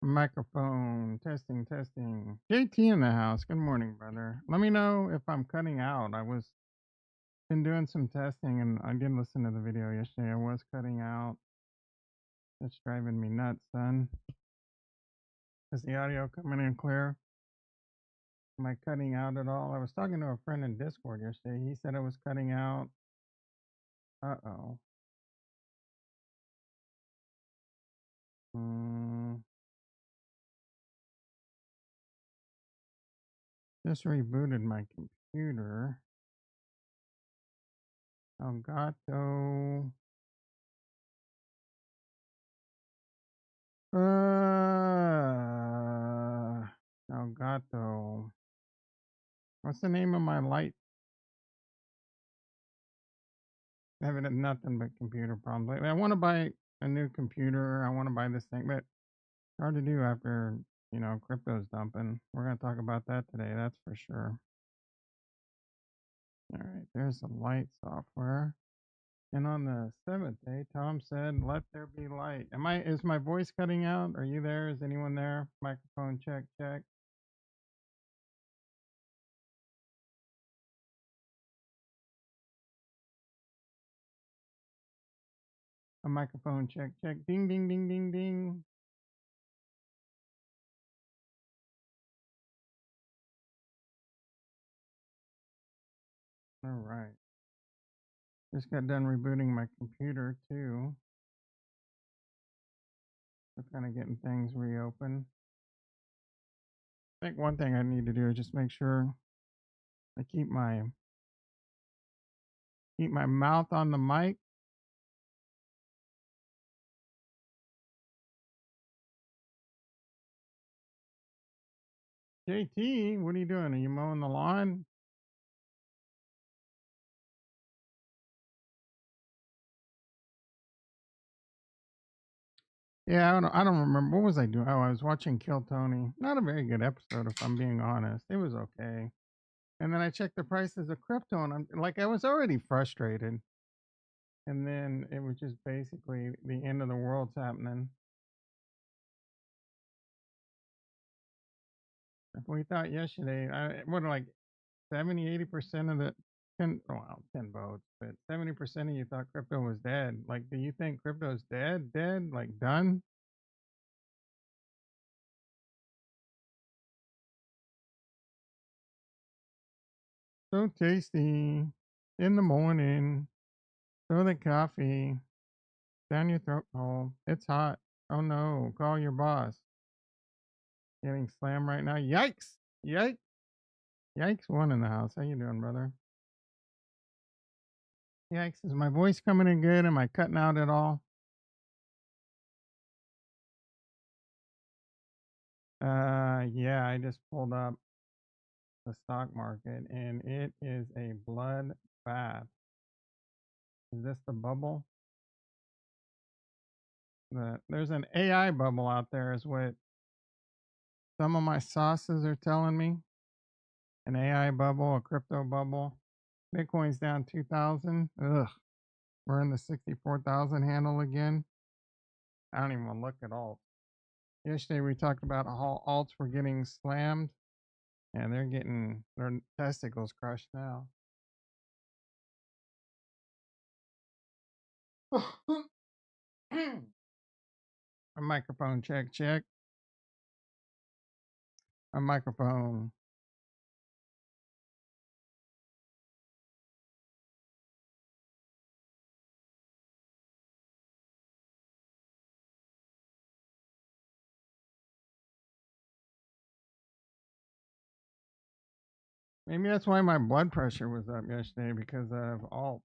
Microphone testing, testing. JT in the house. Good morning, brother. Let me know if I'm cutting out. I was been doing some testing and I did listen to the video yesterday. I was cutting out. It's driving me nuts, son. Is the audio coming in clear? Am I cutting out at all? I was talking to a friend in Discord yesterday. He said I was cutting out. Uh-oh. Mm, just rebooted my computer. Elgato. Elgato. What's the name of my light? Having nothing but computer problems lately. I want to buy a new computer. I want to buy this thing, but it's hard to do after, crypto's dumping. We're going to talk about that today. That's for sure. All right. There's the light software. And on the seventh day, Tom said, "Let there be light." Is my voice cutting out? Are you there? Is anyone there? Microphone check, check. A microphone check, check. Ding, ding, ding, ding, ding. All right. Just got done rebooting my computer too. So kind of getting things reopened. I think one thing I need to do is just make sure I keep my mouth on the mic. JT, what are you doing? Are you mowing the lawn? Yeah, I don't remember. What was I doing? Oh, I was watching Kill Tony. Not a very good episode, if I'm being honest. It was okay. And then I checked the prices of crypto, and I'm like, I was already frustrated. And then it was just basically the end of the world's happening. If we thought yesterday, what like 70, 80% of the 10 votes, but 70% of you thought crypto was dead. Like, do you think crypto's dead? Dead? Like done? So tasty. In the morning. Throw the coffee down your throat hole. It's hot. Oh no. Call your boss. Getting slammed right now. Yikes. Yikes. Yikes. One in the house. How you doing, brother? Yikes. Is my voice coming in good? Am I cutting out at all? Yeah, I just pulled up the stock market and it is a blood bath. Is this the bubble? There's an AI bubble out there, is what some of my sauces are telling me. An AI bubble, a crypto bubble. Bitcoin's down 2,000. Ugh. We're in the 64,000 handle again. I don't even want to look at alts. Yesterday we talked about how alts were getting slammed and they're getting their testicles crushed now. A microphone check, check. A microphone. Maybe that's why my blood pressure was up yesterday because of alt.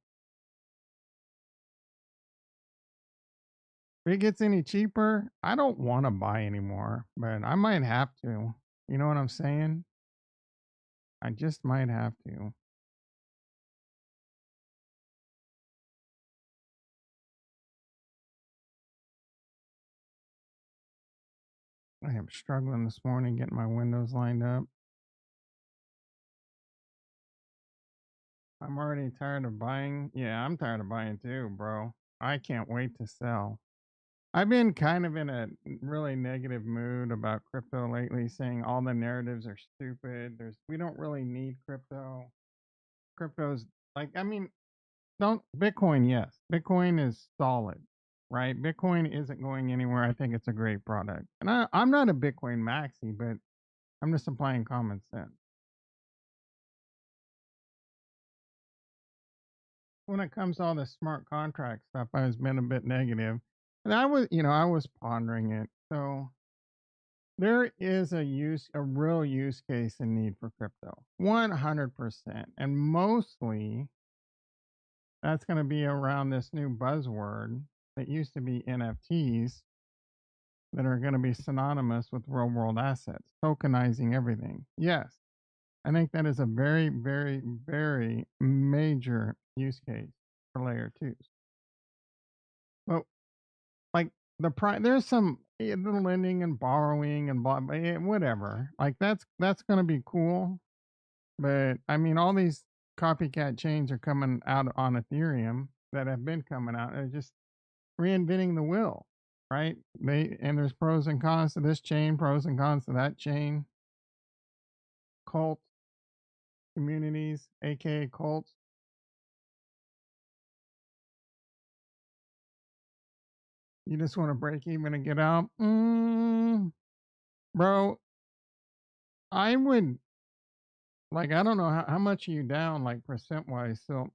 If it gets any cheaper, I don't want to buy anymore, but I might have to. You know what I'm saying? I just might have to. I am struggling this morning getting my windows lined up. I'm already tired of buying. Yeah, I'm tired of buying too, bro. I can't wait to sell. I've been kind of in a really negative mood about crypto lately, saying all the narratives are stupid. We don't really need crypto. Crypto's like, I mean, don't Bitcoin, yes. Bitcoin is solid, right? Bitcoin isn't going anywhere. I think it's a great product. And I'm not a Bitcoin maxi, but I'm just applying common sense. When it comes to all the smart contract stuff, I was been a bit negative. And I was pondering it. So there is a real use case and need for crypto. 100%. And mostly that's going to be around this new buzzword that used to be NFTs that are going to be synonymous with real world assets, tokenizing everything. Yes, I think that is a very, very, very major use case for layer twos. But like there's some the lending and borrowing and whatever. Like that's going to be cool. But I mean, all these copycat chains are coming out on Ethereum that have been coming out. They're just reinventing the wheel, right? There's pros and cons to this chain, pros and cons to that chain. Cult communities, aka cults. You just want to break even and get out, bro. I would like. I don't know how much are you down, like percent wise. So,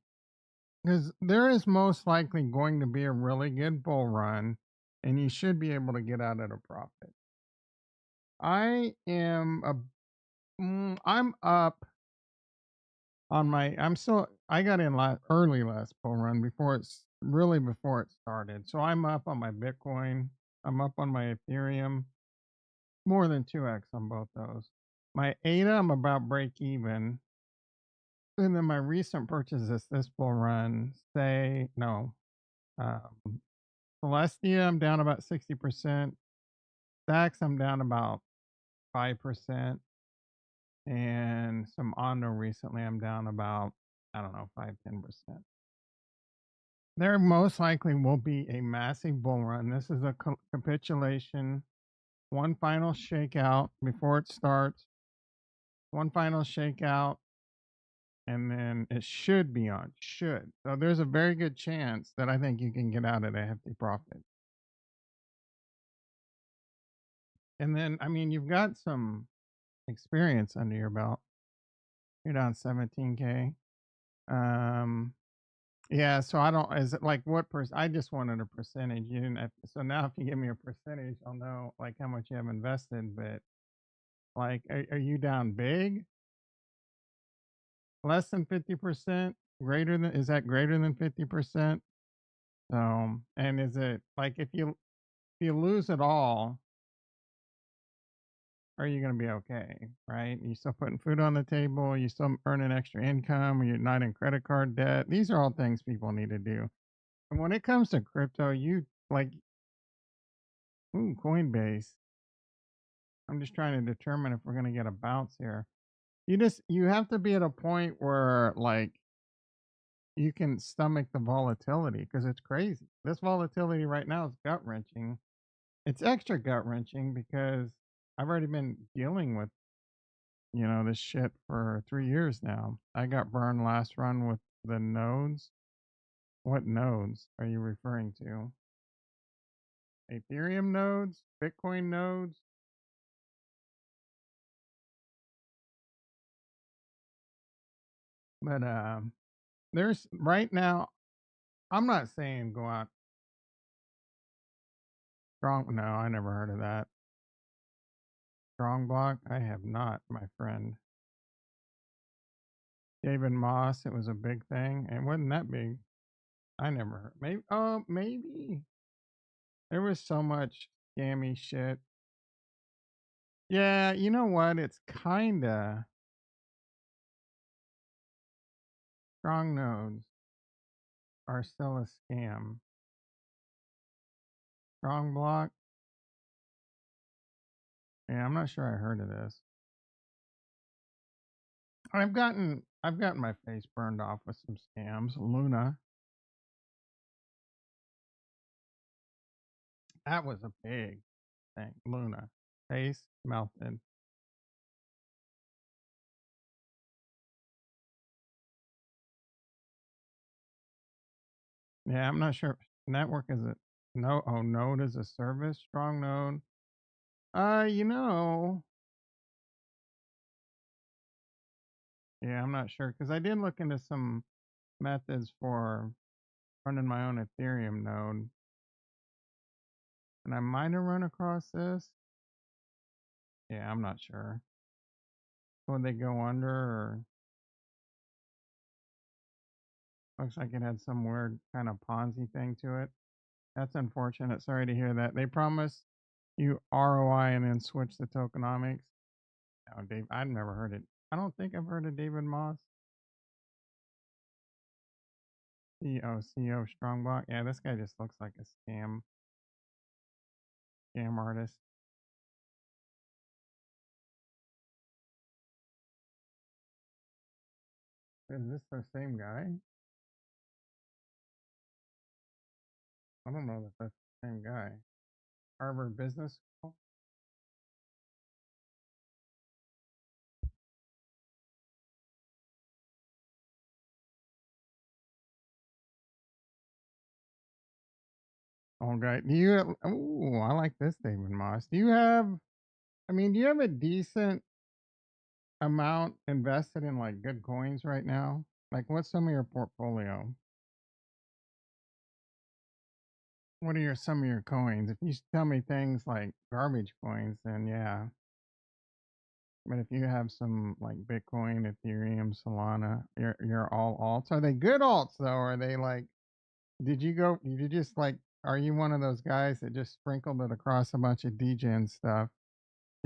because there is most likely going to be a really good bull run, and you should be able to get out at a profit. I am a. I'm up on my I'm still I got in early last bull run before it started. So I'm up on my Bitcoin. I'm up on my Ethereum, more than 2x on both those. My ADA, I'm about break even. And then my recent purchases this bull run, say no. Um, Celestia, I'm down about 60%. Stacks, I'm down about 5%. And some Ondo recently, I'm down about, I don't know, 5-10%. There most likely will be a massive bull run. This is a capitulation, one final shakeout before it starts, one final shakeout, and then it should be on. Should. So there's a very good chance that I think you can get out at a hefty profit. And then, I mean, you've got some experience under your belt. You're down 17K. Um, Yeah, so I don't is it like I just wanted a percentage. You didn't have so now if you give me a percentage, I'll know like how much you have invested, but like are you down big? Less than 50%? Greater than is that greater than 50%? And is it like if you lose it all, are you going to be okay, right? You still putting food on the table, you still earning extra income, you're not in credit card debt. These are all things people need to do. And when it comes to crypto, you like Coinbase. I'm just trying to determine if we're going to get a bounce here. You have to be at a point where like you can stomach the volatility because it's crazy. This volatility right now is gut wrenching. It's extra gut wrenching because I've already been dealing with this shit for 3 years now. I got burned last run with the nodes. What nodes are you referring to? Ethereum nodes, Bitcoin nodes. But there's right now. I'm not saying go out strong. No, I never heard of that. Strong block. I have not, my friend. David Moss. It was a big thing. It wasn't that big. I never heard. Maybe. Oh, maybe there was so much scammy shit. Yeah, you know what? It's kinda strong nodes are still a scam. Strong block. Yeah, I'm not sure I heard of this. I've gotten my face burned off with some scams. Luna. That was a big thing. Luna. Face melted. Yeah, I'm not sure. Network is a no. Oh, Node is a service. Strong Node. You know, yeah, I'm not sure because I did look into some methods for running my own Ethereum node, and I might have run across this. Yeah, I'm not sure. Would they go under or looks like it had some weird kind of Ponzi thing to it. That's unfortunate. Sorry to hear that. They promised you ROI and then switch the tokenomics. Oh, Dave, I've never heard it. I don't think I've heard of David Moss. CEO Strongbot. Yeah, this guy just looks like a scam artist. Is this the same guy? I don't know if that's the same guy. Harvard Business School. Oh, guy. Do you? Oh, I like this David Moss. Do you have? I mean, do you have a decent amount invested in like good coins right now? Like, what's some of your portfolio? What are some of your coins? If you tell me things like garbage coins, then yeah. But if you have some like Bitcoin, Ethereum, Solana, you're all alts. Are they good alts though? Are they like? Did you just like? Are you one of those guys that just sprinkled it across a bunch of DGen stuff?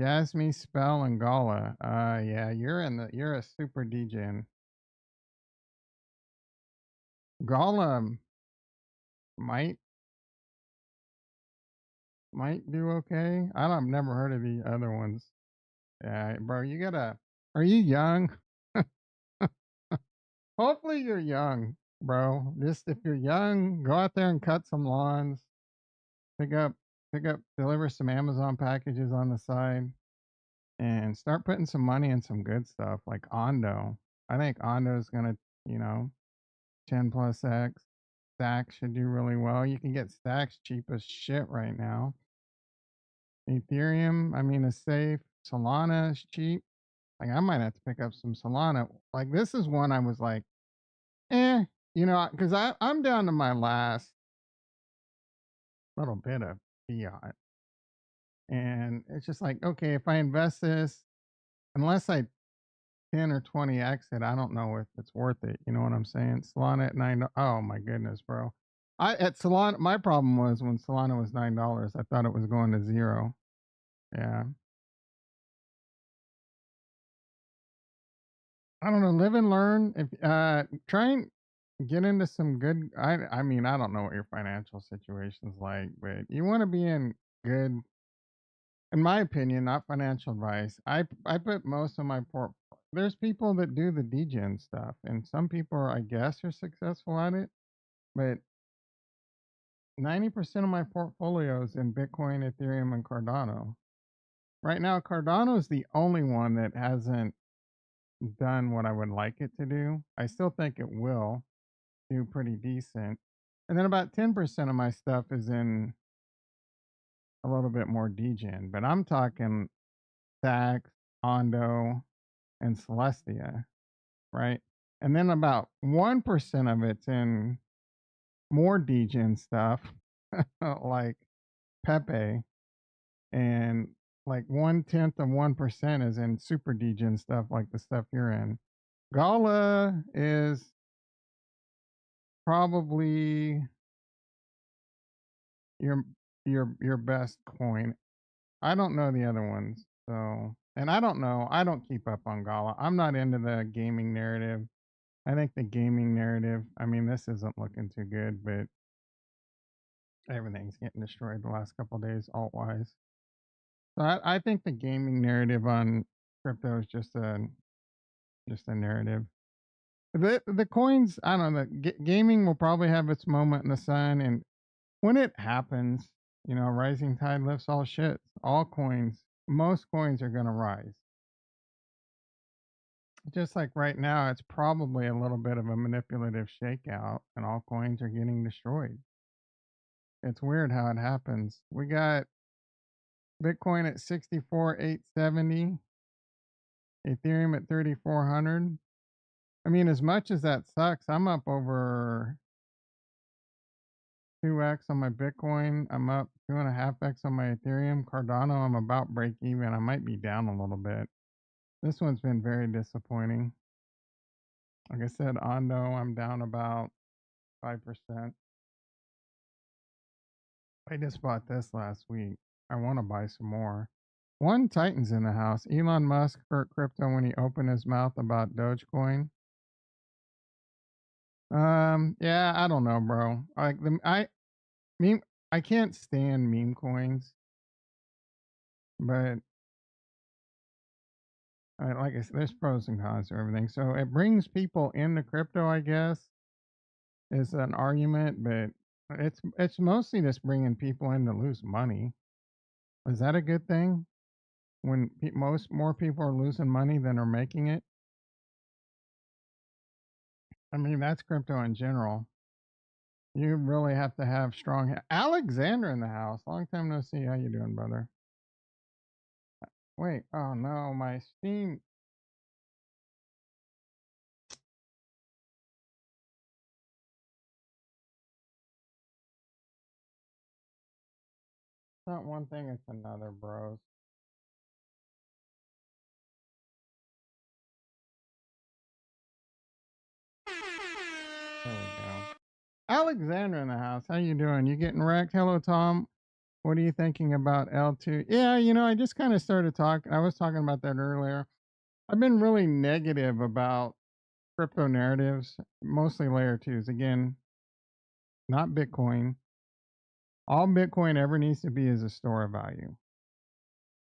Yasmi, Spell, and Gala. Yeah, you're a super DGen. Gala might might do okay. I've never heard of the other ones. Yeah, bro, you gotta. Are you young? Hopefully you're young, bro. Just if you're young, go out there and cut some lawns. Pick up, deliver some Amazon packages on the side, and start putting some money in some good stuff like Ondo. I think Ondo's gonna, you know, 10 plus X. Stacks should do really well. You can get stacks cheap as shit right now. Ethereum, I mean, is safe. Solana is cheap. Like, I might have to pick up some Solana. Like, this is one I was like, because I'm down to my last little bit of fiat. And it's just like, okay, if I invest this, unless I 10 or 20 exit, I don't know if it's worth it. You know what I'm saying? Solana at nine. Oh my goodness, bro. At Solana, my problem was when Solana was $9, I thought it was going to zero. Yeah. I don't know. Live and learn. If try and get into some good. I mean, I don't know what your financial situation's like, but you want to be in good. In my opinion, not financial advice. I put most of my port. There's people that do the degen stuff, and some people, I guess, are successful at it. But 90% of my portfolio is in Bitcoin, Ethereum, and Cardano. Right now, Cardano is the only one that hasn't done what I would like it to do. I still think it will do pretty decent. And then about 10% of my stuff is in a little bit more degen, but I'm talking Stacks, Ondo, and Celestia, right? And then about 1% of it's in more degen stuff like Pepe, and like 1/10 of 1% is in super degen stuff like the stuff you're in. Gala is probably your your best coin. I don't know the other ones, so and I don't know. I don't keep up on Gala. I'm not into the gaming narrative. I think the gaming narrative. I mean, this isn't looking too good, but everything's getting destroyed the last couple of days, alt wise. So I think the gaming narrative on crypto is just a narrative. The coins, I don't know. Gaming will probably have its moment in the sun, and when it happens, Rising tide lifts all ships. All coins, most coins are going to rise. Just like right now, it's probably a little bit of a manipulative shakeout, and all coins are getting destroyed. It's weird how it happens. We got Bitcoin at 64,870, Ethereum at 3,400. I mean, as much as that sucks, I'm up over 2x on my Bitcoin. I'm up 2.5x on my Ethereum. Cardano, I'm about break even. I might be down a little bit. This one's been very disappointing. Like I said, Ondo, I'm down about 5%. I just bought this last week. I want to buy some more. One Titan's in the house. Elon Musk hurt crypto when he opened his mouth about Dogecoin. Yeah, I don't know, bro. Like meme, I can't stand meme coins, but like I said, there's pros and cons to everything. So it brings people into crypto, I guess, is an argument, but it's mostly just bringing people in to lose money. Is that a good thing? When most more people are losing money than are making it. I mean, that's crypto in general. You really have to have strong. Alexander in the house. Long time no see. How you doing, brother? Wait. Oh no, my Steam. It's not one thing. It's another, bros. There we go. Alexander in the house. How you doing? You getting wrecked? Hello, Tom. What are you thinking about L2? Yeah, I just kind of started talking. I was talking about that earlier. I've been really negative about crypto narratives, mostly layer twos. Again, not Bitcoin. All Bitcoin ever needs to be is a store of value,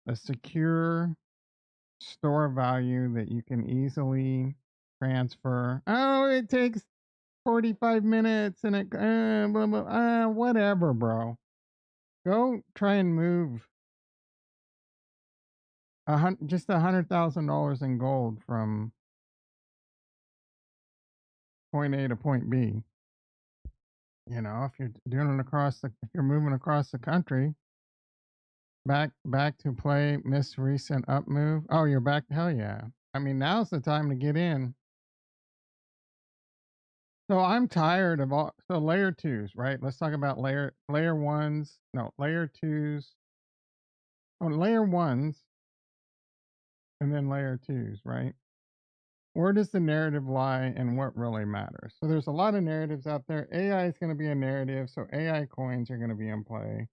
a secure store of value that you can easily transfer. Oh, it takes 45 minutes and blah, blah, whatever, bro. Go try and move just $100,000 in gold from point A to point B. If you're doing it if you're moving across the country, back to play miss recent up move. Oh, you're back. Hell yeah. I mean, now's the time to get in. So I'm tired of all layer twos, right? Let's talk about layer ones. No, layer twos. Oh, layer ones and then layer twos, right? Where does the narrative lie and what really matters? So there's a lot of narratives out there. AI is going to be a narrative, so AI coins are going to be in play.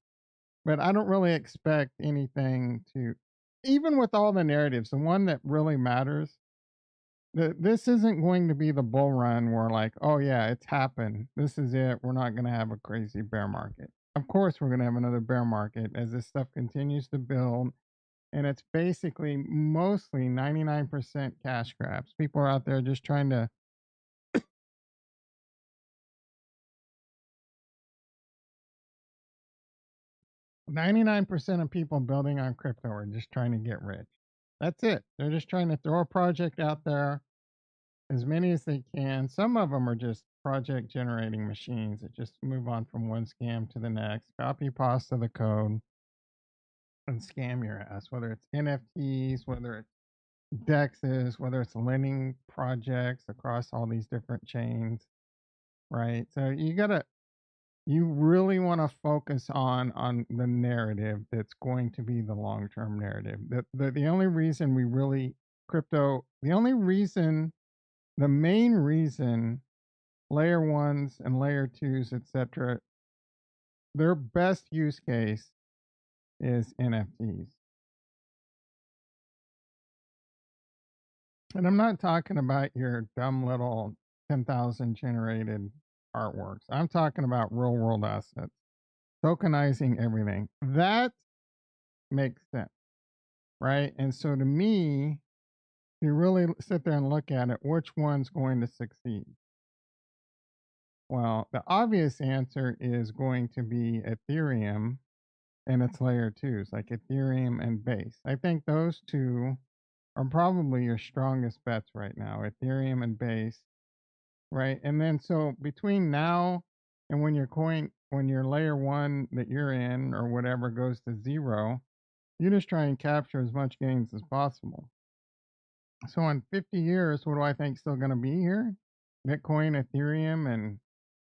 But I don't really expect anything to, even with all the narratives, the one that really matters, this isn't going to be the bull run where, like, oh yeah, it's happened. This is it. We're not going to have a crazy bear market. Of course, we're going to have another bear market as this stuff continues to build. And it's basically mostly 99% cash grabs. People are out there just trying to 99% of people building on crypto are just trying to get rich. That's it. They're just trying to throw a project out there, as many as they can. Some of them are just project generating machines that just move on from one scam to the next, copy pasta the code, and scam your ass, whether it's NFTs, whether it's DEXs, whether it's lending projects across all these different chains, right? So you really want to focus on the narrative that's going to be the long-term narrative. The only reason we really crypto, the main reason layer ones and layer twos, etc., their best use case is NFTs. And I'm not talking about your dumb little 10,000 generated artworks. I'm talking about real world assets, tokenizing everything. That makes sense, right? And so to me, you really sit there and look at it, which one's going to succeed? Well, the obvious answer is going to be Ethereum and its layer twos like Ethereum and Base. I think those two are probably your strongest bets right now, Ethereum and Base, right? And then so between now and when your layer one that you're in or whatever goes to zero, you just try and capture as much gains as possible. So in 50 years, what do I think still going to be here? Bitcoin, Ethereum, and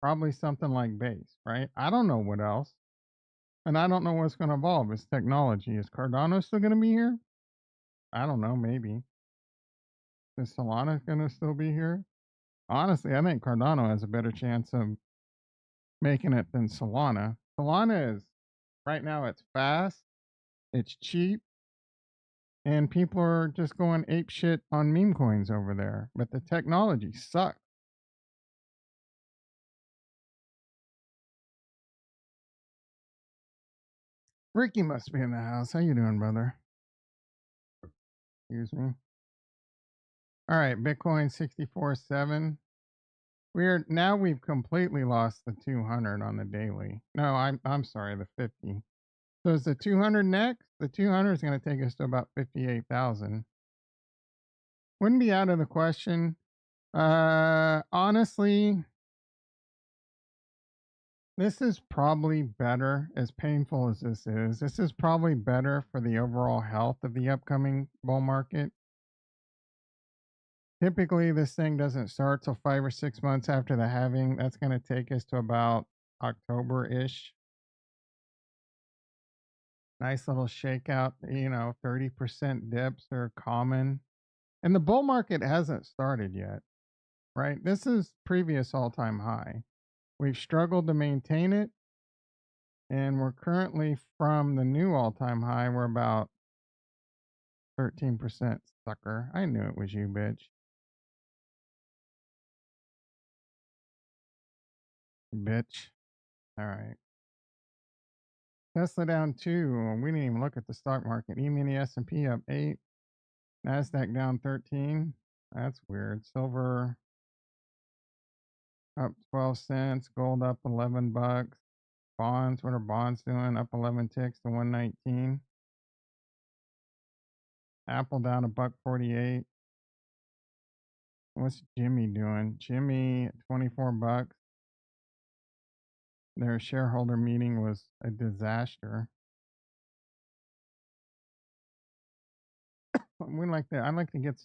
probably something like Base, right? I don't know what else. And I don't know what's going to evolve. It's technology. Is Cardano still going to be here? I don't know. Maybe. Is Solana going to still be here? Honestly, I think Cardano has a better chance of making it than Solana. Solana is, right now, it's fast, it's cheap, and people are just going ape shit on meme coins over there. But the technology sucks. Ricky must be in the house. How you doing, brother? Excuse me. All right, Bitcoin 64.7. We've completely lost the 200 on the daily. No, I'm sorry, the 50. So is the 200 next? The 200 is going to take us to about 58,000. Wouldn't be out of the question. Honestly, this is probably better, as painful as this is. This is probably better for the overall health of the upcoming bull market. Typically, this thing doesn't start till 5 or 6 months after the halving. That's going to take us to about October ish. Nice little shakeout, 30% dips are common. And the bull market hasn't started yet, right? This is previous all time high. We've struggled to maintain it. And we're currently from the new all time high. We're about 13% sucker. I knew it was you, bitch. Bitch. All right. Tesla down 2. We didn't even look at the stock market. E-mini S&P up 8. NASDAQ down 13. That's weird. Silver up 12 cents. Gold up 11 bucks. Bonds, what are bonds doing? Up 11 ticks to 119. Apple down a buck 48. What's Jimmy doing? Jimmy 24 bucks. Their shareholder meeting was a disaster. I'd like to get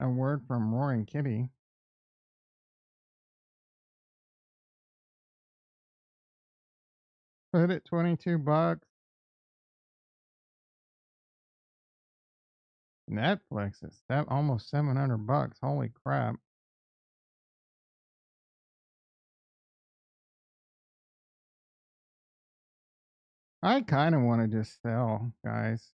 a word from Roaring Kitty. Put it 22 bucks. Netflix is that almost 700 bucks. Holy crap. I kind of want to just sell, guys.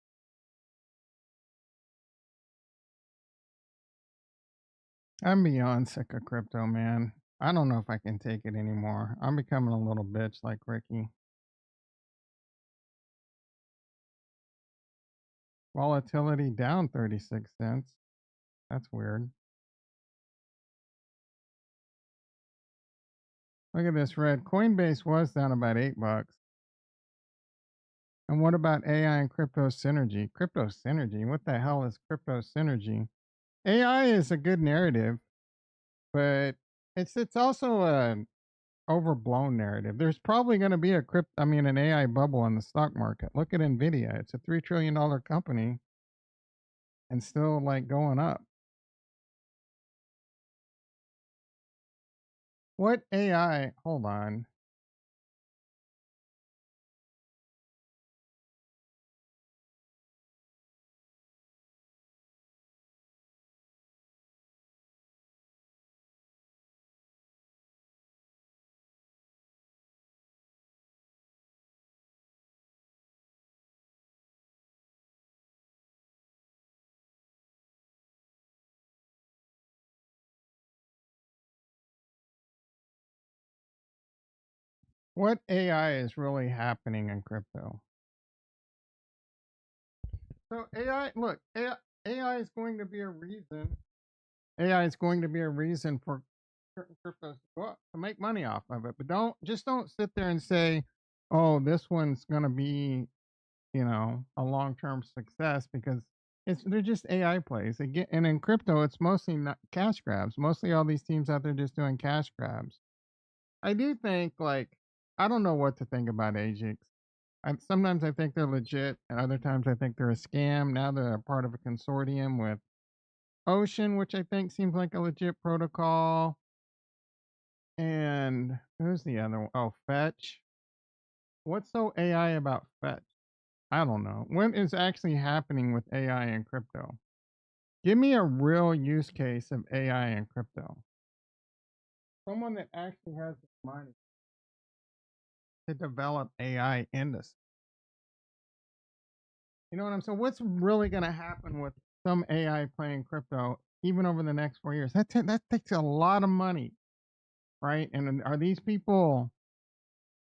I'm beyond sick of crypto, man. I don't know if I can take it anymore. I'm becoming a little bitch like Ricky. Volatility down 36 cents. That's weird. Look at this red. Coinbase was down about 8 bucks. And what about AI and crypto synergy? Crypto synergy? What the hell is crypto synergy? AI is a good narrative, but it's also a overblown narrative. There's probably going to be an AI bubble in the stock market. Look at Nvidia. It's a $3 trillion company and still like going up. What AI? Hold on. What AI is really happening in crypto? So AI, look, AI is going to be a reason. AI is going to be a reason for certain cryptos to go up to make money off of it. But don't sit there and say, oh, this one's going to be, a long-term success because they're just AI plays. And in crypto, it's mostly not cash grabs. Mostly all these teams out there just doing cash grabs. I do think I don't know what to think about Ajax. Sometimes I think they're legit, and other times I think they're a scam. Now they're a part of a consortium with Ocean, which I think seems like a legit protocol. And who's the other one? Oh, Fetch. What's so AI about Fetch? I don't know. What is actually happening with AI and crypto? Give me a real use case of AI and crypto. Someone that actually has the money to develop AI industry. You know what I'm saying? What's really going to happen with some AI playing crypto, even over the next 4 years? That takes a lot of money, right? And are these people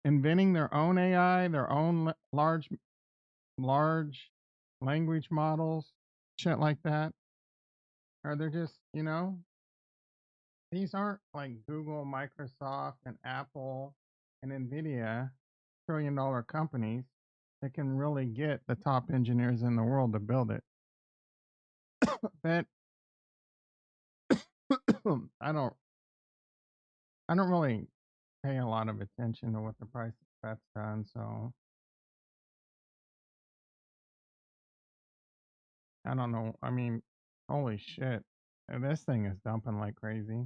inventing their own AI, their own large language models, shit like that? Or they're just, these aren't like Google, Microsoft, and Apple and Nvidia, $1 trillion companies that can really get the top engineers in the world to build it. But I don't I don't really pay a lot of attention to what the price of Fed's done, so I don't know. I mean, holy shit. This thing is dumping like crazy.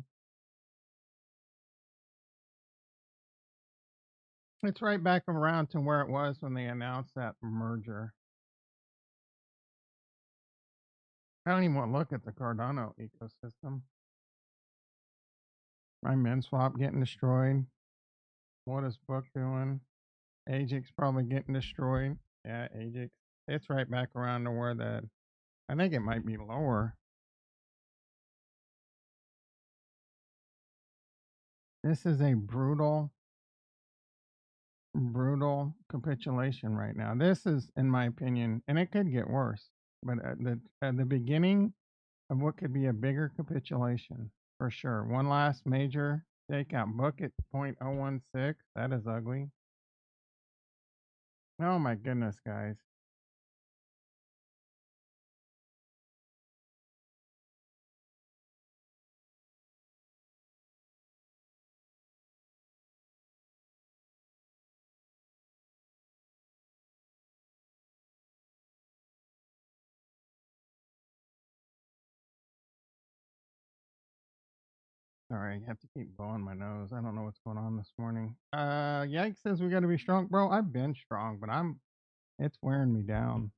It's right back around to where it was when they announced that merger. I don't even want to look at the Cardano ecosystem. My MinSwap getting destroyed. What is Book doing? Ajax probably getting destroyed. Yeah, Ajax. It's right back around to where that. I think it might be lower. This is a brutal capitulation right now. This is, in my opinion, and it could get worse, but at the beginning of what could be a bigger capitulation for sure. One last major takeout. Book at 0.016. That is ugly. Oh my goodness, guys. Sorry, I have to keep blowing my nose. I don't know what's going on this morning. Yike says we got to be strong, bro. I've been strong, but it's wearing me down.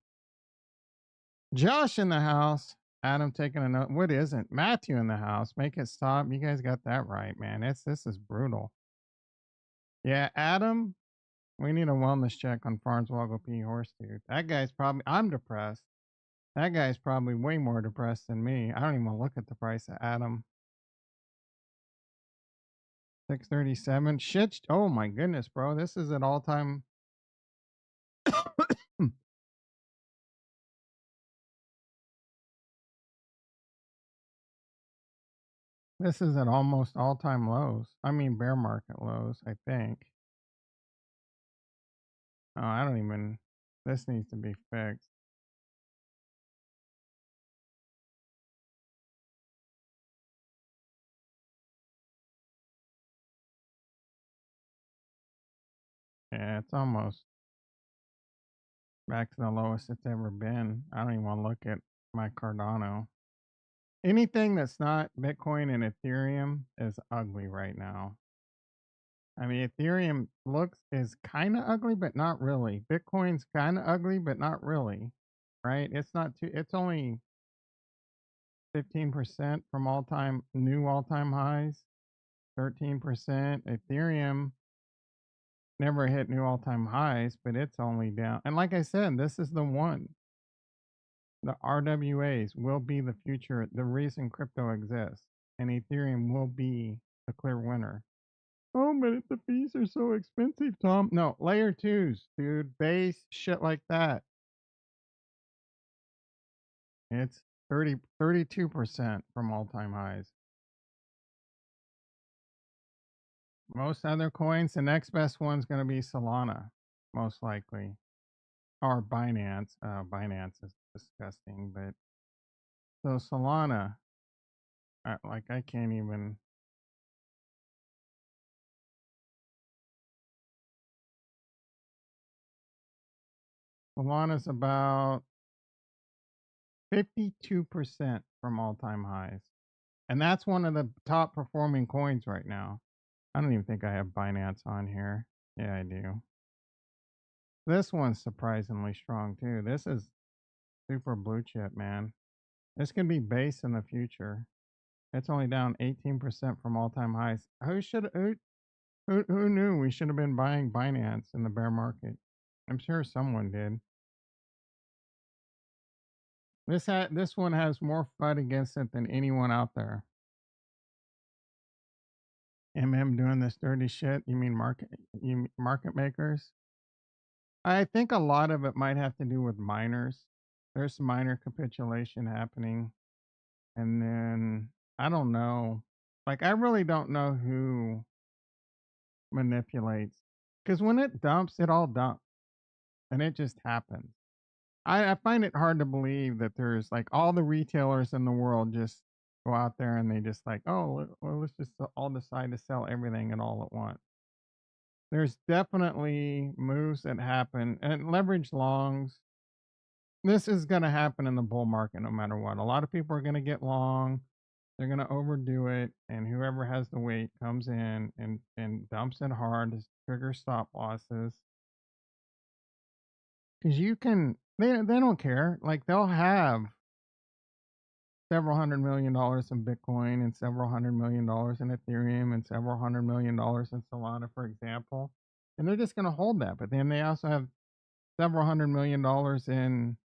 Josh in the house. Adam taking a note. What isn't? Matthew in the house. Make it stop. You guys got that right, man. This is brutal. Yeah, Adam. We need a wellness check on Farnswoggle P. Horse, dude. That guy's probably. I'm depressed. That guy's probably way more depressed than me. I don't even want to look at the price of Adam. 637. Shit. Oh my goodness, bro. This is an all time. This is at almost all time lows. I mean, bear market lows, I think. Oh, I don't even. This needs to be fixed. Yeah, it's almost back to the lowest it's ever been. I don't even want to look at my Cardano. Anything that's not Bitcoin and Ethereum is ugly right now. I mean, Ethereum is kind of ugly, but not really. Bitcoin's kind of ugly, but not really. Right? It's not too. It's only 15% from new all time highs. 13%. Ethereum never hit new all time highs, but it's only down. And like I said, this is the one. The RWAs will be the future, the reason crypto exists, and Ethereum will be the clear winner. Oh, but the fees are so expensive, Tom. No, layer twos, dude. Base, shit like that. It's 32% from all time highs. Most other coins, the next best one's going to be Solana. most likely. Or Binance. Binance is disgusting, but so Solana, like I can't even. Solana's about 52% from all-time highs. And that's one of the top performing coins right now. I don't even think I have Binance on here. Yeah, I do. This one's surprisingly strong too. This is super blue chip, man. This could be base in the future. It's only down 18% from all-time highs. Who knew we should have been buying Binance in the bear market? I'm sure someone did. This one has more fight against it than anyone out there. Doing this dirty shit. Market makers? I think a lot of it might have to do with miners. There's some miner capitulation happening. And then I don't know. Like I really don't know who manipulates. Because when it dumps, it all dumps. And it just happens. I find it hard to believe that there's like all the retailers in the world just go out there and they just like, oh, well, let's just all decide to sell everything and all at once. There's definitely moves that happen and leverage longs. This is going to happen in the bull market no matter what. A lot of people are going to get long. They're going to overdo it. And whoever has the weight comes in and dumps it hard to trigger stop losses. Because they don't care. Like they'll have several $100 million in Bitcoin and several $100 million in Ethereum and several $100 million in Solana, for example. And they're just going to hold that. But then they also have several $100 million in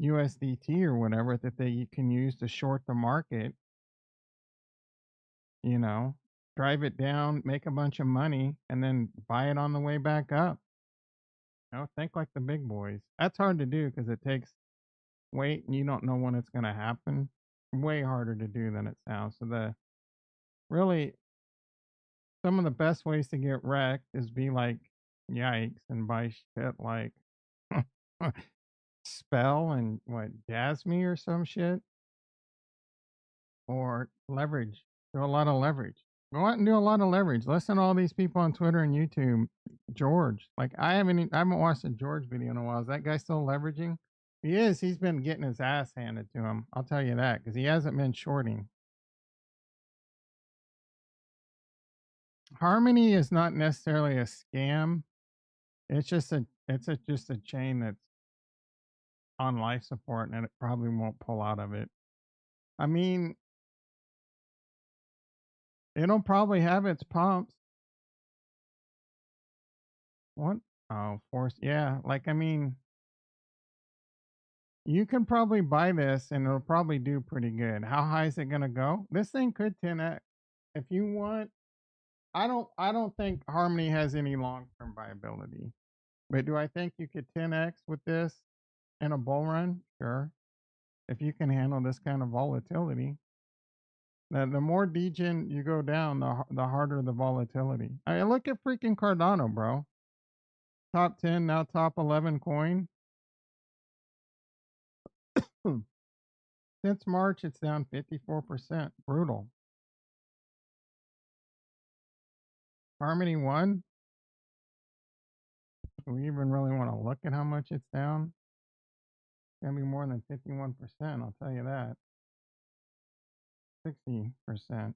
USDT or whatever that they can use to short the market, you know, drive it down, make a bunch of money, and then buy it on the way back up. Think like the big boys. That's hard to do because it takes weight and you don't know when it's going to happen. Way harder to do than it sounds. So really some of the best ways to get wrecked is be like yikes and buy shit like Spell and what Jasmy or some shit or leverage. Do a lot of leverage. Go out and do a lot of leverage. Listen to all these people on Twitter and YouTube. George, like I haven't watched a George video in a while. Is that guy still leveraging? He is. He's been getting his ass handed to him. I'll tell you that because he hasn't been shorting. Harmony is not necessarily a scam. It's just a chain that's on life support and it probably won't pull out of it. I mean, it'll probably have its pumps. What? Oh, force. Yeah. Like, I mean, you can probably buy this and it'll probably do pretty good. How high is it going to go? This thing could 10x. If you want, I don't think Harmony has any long-term viability. But do I think you could 10x with this in a bull run? Sure. If you can handle this kind of volatility. The more degen you go down, the harder the volatility. I mean, look at freaking Cardano, bro. Top 10, now top 11 coin. Since March, it's down 54%. Brutal. Harmony One. Do we even really want to look at how much it's down? It's gonna be more than 51%. I'll tell you that. 60%.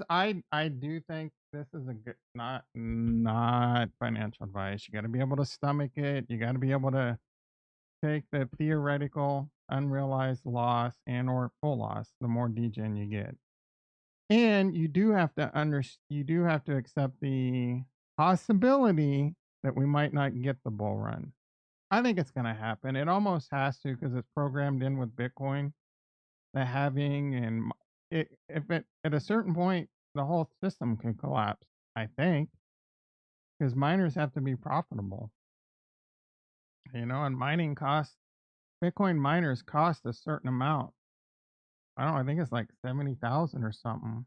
I do think this is a good not financial advice. You got to be able to stomach it. You got to be able to take the theoretical unrealized loss and or full loss the more degen you get. And you do have to accept the possibility that we might not get the bull run. I think it's going to happen. It almost has to because it's programmed in with Bitcoin, the halving and if it at a certain point the whole system could collapse, I think, because miners have to be profitable, and mining costs. Bitcoin miners cost a certain amount. I don't know, I think it's like 70,000 or something.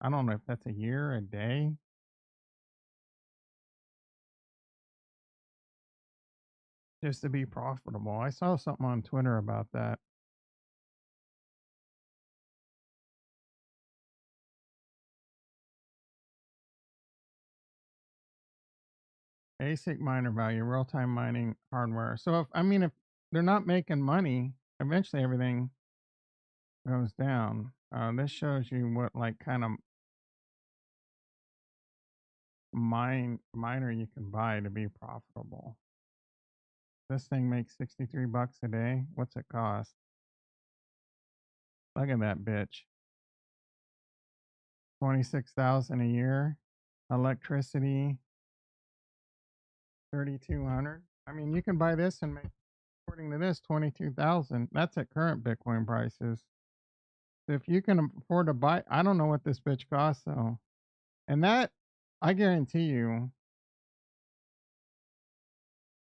I don't know if that's a year, a day. just to be profitable. I saw something on Twitter about that. ASIC miner value, real time mining hardware. So if they're not making money, eventually everything goes down. This shows you what like kind of miner you can buy to be profitable. This thing makes 63 bucks a day. What's it cost? Look at that bitch. 26,000 a year. Electricity 3,200. I mean, you can buy this and make, according to this, 22,000. That's at current Bitcoin prices. So if you can afford to buy, I don't know what this bitch costs though. And that, I guarantee you,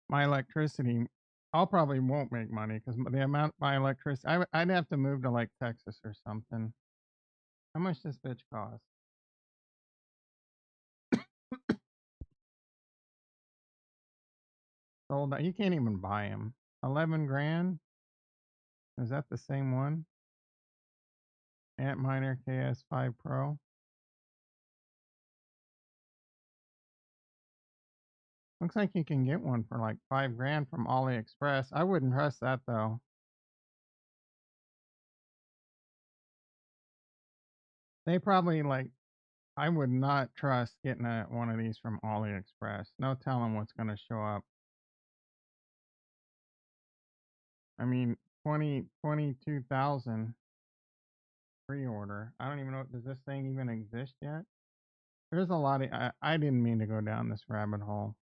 my electricity, I'll probably won't make money because the amount my electricity, I'd have to move to like Texas or something. How much this bitch cost? Sold out. You can't even buy them. 11 grand. Is that the same one? Antminer KS5 Pro. Looks like you can get one for like 5 grand from AliExpress. I wouldn't trust that though. They probably like, I would not trust getting one of these from AliExpress. No telling what's going to show up. I mean, 22,000 pre-order. I don't even know. Does this thing even exist yet? There's a lot of, I didn't mean to go down this rabbit hole.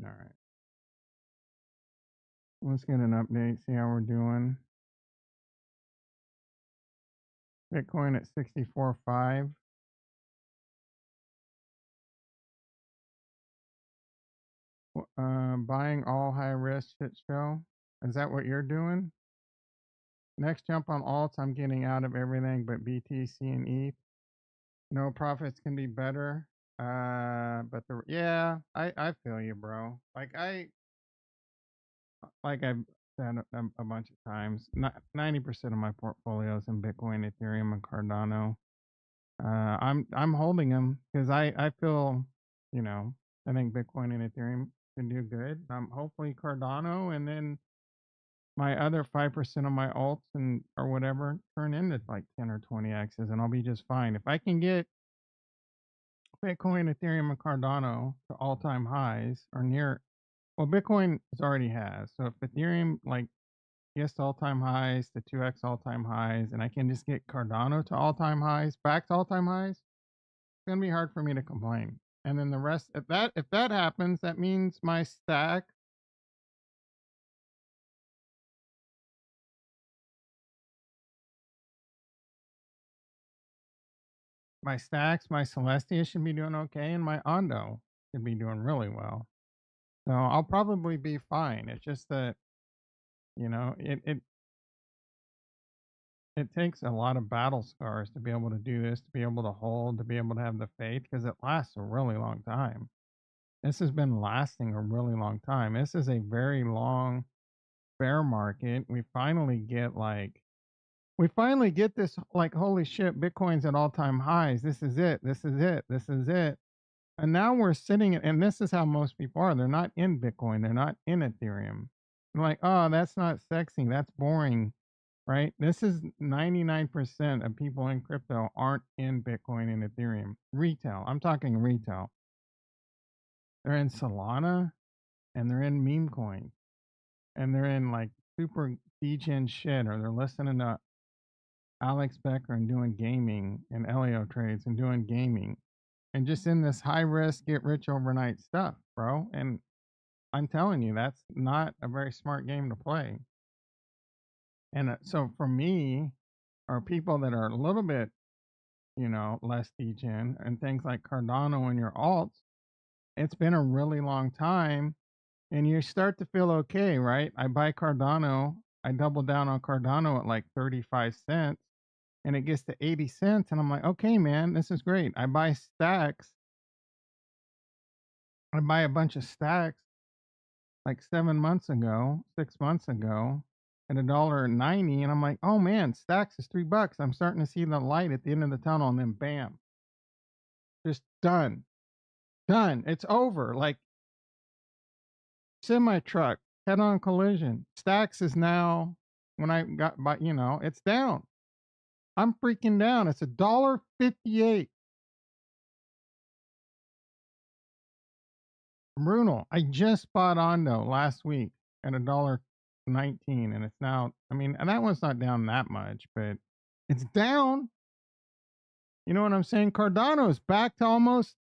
All right. Let's get an update, see how we're doing. Bitcoin at 64.5. Buying all high risk shit show. Is that what you're doing? Next jump on alts, I'm getting out of everything but BTC and ETH. No profits can be better. But yeah, I feel you, bro. Like I've said a bunch of times, 90% of my portfolio is in Bitcoin, Ethereum, and Cardano. I'm holding them because I feel, you know, I think Bitcoin and Ethereum can do good. Hopefully Cardano, and then my other 5% of my alts and or whatever turn into like 10 or 20 X's, and I'll be just fine. If I can get Bitcoin, Ethereum, and Cardano to all-time highs or near, well, Bitcoin is already has. So if Ethereum like gets to all-time highs, to 2x all-time highs, and I can just get Cardano to all-time highs, back to all-time highs, it's gonna be hard for me to complain. And then the rest, if that happens, that means my stacks, my Celestia should be doing okay, and my Ondo should be doing really well. So I'll probably be fine. It's just that, it takes a lot of battle scars to be able to do this, to be able to hold, to be able to have the faith, because it lasts a really long time. This has been lasting a really long time. This is a very long bear market. We finally get this like, holy shit, Bitcoin's at all-time highs. This is it. This is it. This is it. And now we're sitting, and this is how most people are. They're not in Bitcoin. They're not in Ethereum. They're like, oh, that's not sexy. That's boring, right? This is 99% of people in crypto aren't in Bitcoin and Ethereum. Retail. I'm talking retail. They're in Solana and they're in meme coins and they're in like super degen shit, or they're listening to Alex Becker and doing gaming and Elio trades and doing gaming and just in this high risk, get rich overnight stuff, bro. And I'm telling you, that's not a very smart game to play. And so for me, or people that are a little bit, less degen and things like Cardano and your alts, it's been a really long time. and you start to feel okay, right? I buy Cardano, I double down on Cardano at like 35 cents, and it gets to 80 cents, and I'm like, okay, man, this is great. I buy stacks, I buy a bunch of stacks like 7 months ago, 6 months ago, at $1.90, and I'm like, oh man, stacks is $3. I'm starting to see the light at the end of the tunnel, and then bam, just done, done. It's over. Like semi truck, head on collision. Stacks is now when I got by, it's down. I'm freaking down. It's $1.58. Brutal. I just bought Ondo last week at $1.19, and it's now. I mean, and that one's not down that much, but it's down. You know what I'm saying? Cardano is back to almost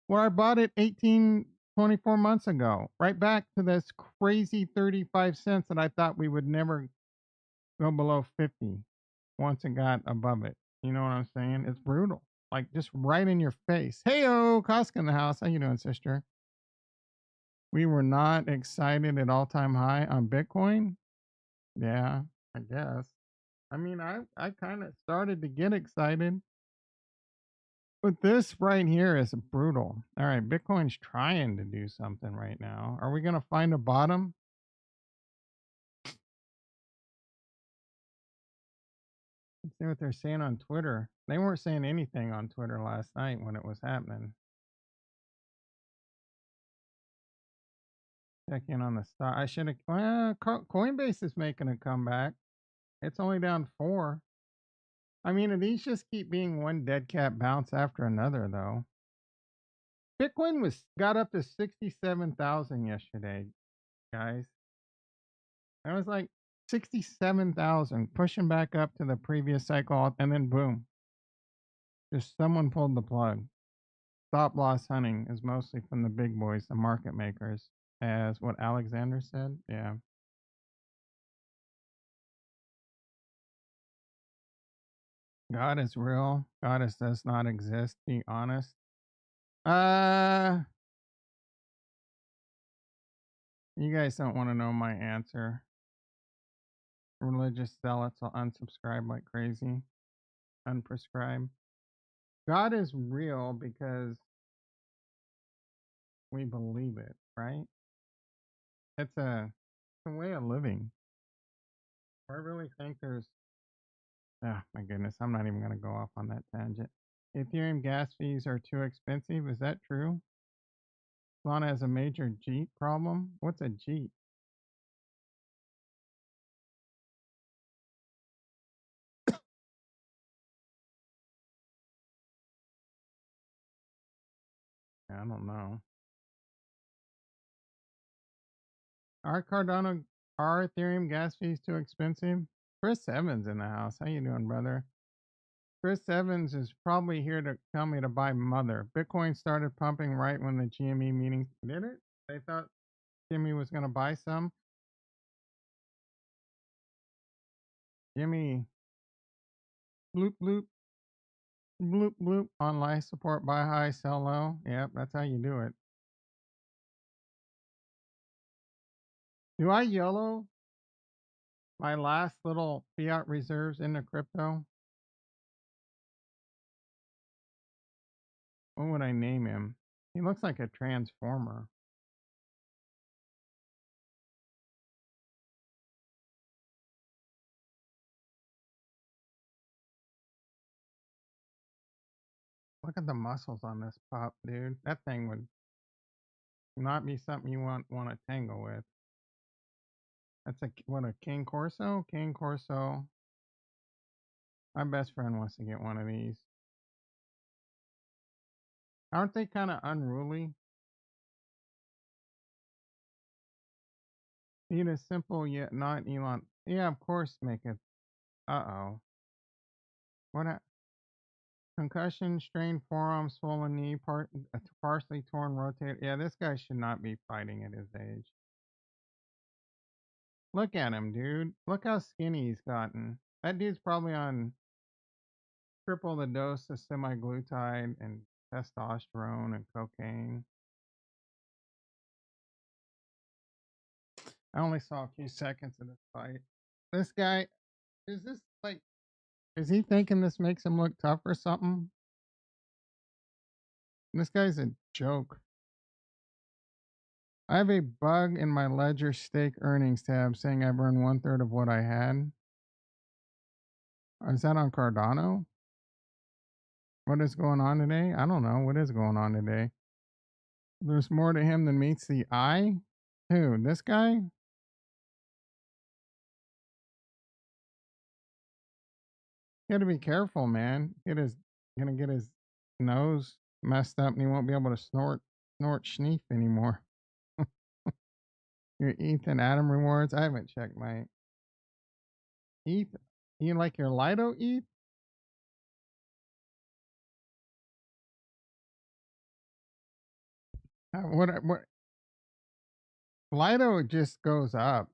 where I bought it 18, 24 months ago. Right back to this crazy 35 cents that I thought we would never go below 50 once it got above it. You know what I'm saying? It's brutal. Like just right in your face. Hey, Costco in the house. How you doing, sister? We were not excited at all-time high on Bitcoin. Yeah, I guess. I mean, I kind of started to get excited, but this right here is brutal. All right, Bitcoin's trying to do something right now. Are we going to find a bottom? Let's see what they're saying on Twitter. They weren't saying anything on Twitter last night when it was happening. Check in on the stock. I should have. Well, Coinbase is making a comeback. It's only down 4. I mean, these just keep being one dead cat bounce after another, though. Bitcoin was got up to 67,000 yesterday, guys. It was like 67,000, pushing back up to the previous cycle, and then boom, just someone pulled the plug. Stop loss hunting is mostly from the big boys, the market makers, as what Alexander said. Yeah. God is real. God does not exist. Be honest. Uh, you guys don't want to know my answer. Religious zealots will unsubscribe like crazy. Unprescribe. God is real because we believe it, right? It's a way of living. I really think there's. Oh my goodness, I'm not even going to go off on that tangent. Ethereum gas fees are too expensive. Is that true? Solana has a major Jeet problem. What's a Jeet? I don't know. Are Cardano, are Ethereum gas fees too expensive? Chris Evans in the house. How you doing, brother? Chris Evans is probably here to tell me to buy Mother. Bitcoin started pumping right when the GME meeting did it. They thought Jimmy was going to buy some. Jimmy, bloop bloop bloop bloop on life support. Buy high, sell low. Yep, that's how you do it. Do I YOLO my last little fiat reserves into crypto? What would I name him? He looks like a transformer. Look at the muscles on this pup, dude. That thing would not be something you want to tangle with. That's a King Corso? King Corso. My best friend wants to get one of these. Aren't they kind of unruly? Need a simple yet not Elon. Yeah, of course, make it. Uh oh. What? Concussion, strained forearm, swollen knee, partially torn rotator. Yeah, this guy should not be fighting at his age. Look at him, dude. Look how skinny he's gotten. That dude's probably on triple the dose of semaglutide and testosterone and cocaine. I only saw a few seconds of this fight. This guy, is this like, is he thinking this makes him look tough or something? This guy's a joke. I have a bug in my Ledger Stake earnings tab saying I've earned 1/3 of what I had. Is that on Cardano? What is going on today? I don't know. What is going on today? There's more to him than meets the eye? Who? This guy? You gotta be careful, man. Gonna get his nose messed up and he won't be able to snort schneef anymore. Your ETH and Atom rewards. I haven't checked my ETH. You like your Lido ETH? What Lido just goes up.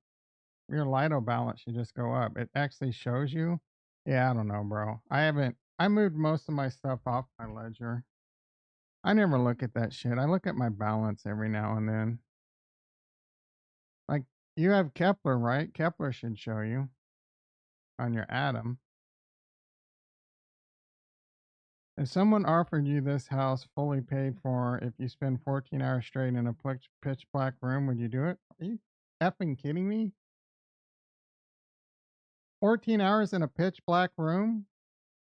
Your Lido balance should just go up. It actually shows you. Yeah, I don't know, bro. I moved most of my stuff off my ledger. I never look at that shit. I look at my balance every now and then. Like, you have Kepler, right? Kepler should show you on your Atom. If someone offered you this house fully paid for if you spend 14 hours straight in a pitch black room, would you do it? Are you effing kidding me? 14 hours in a pitch black room?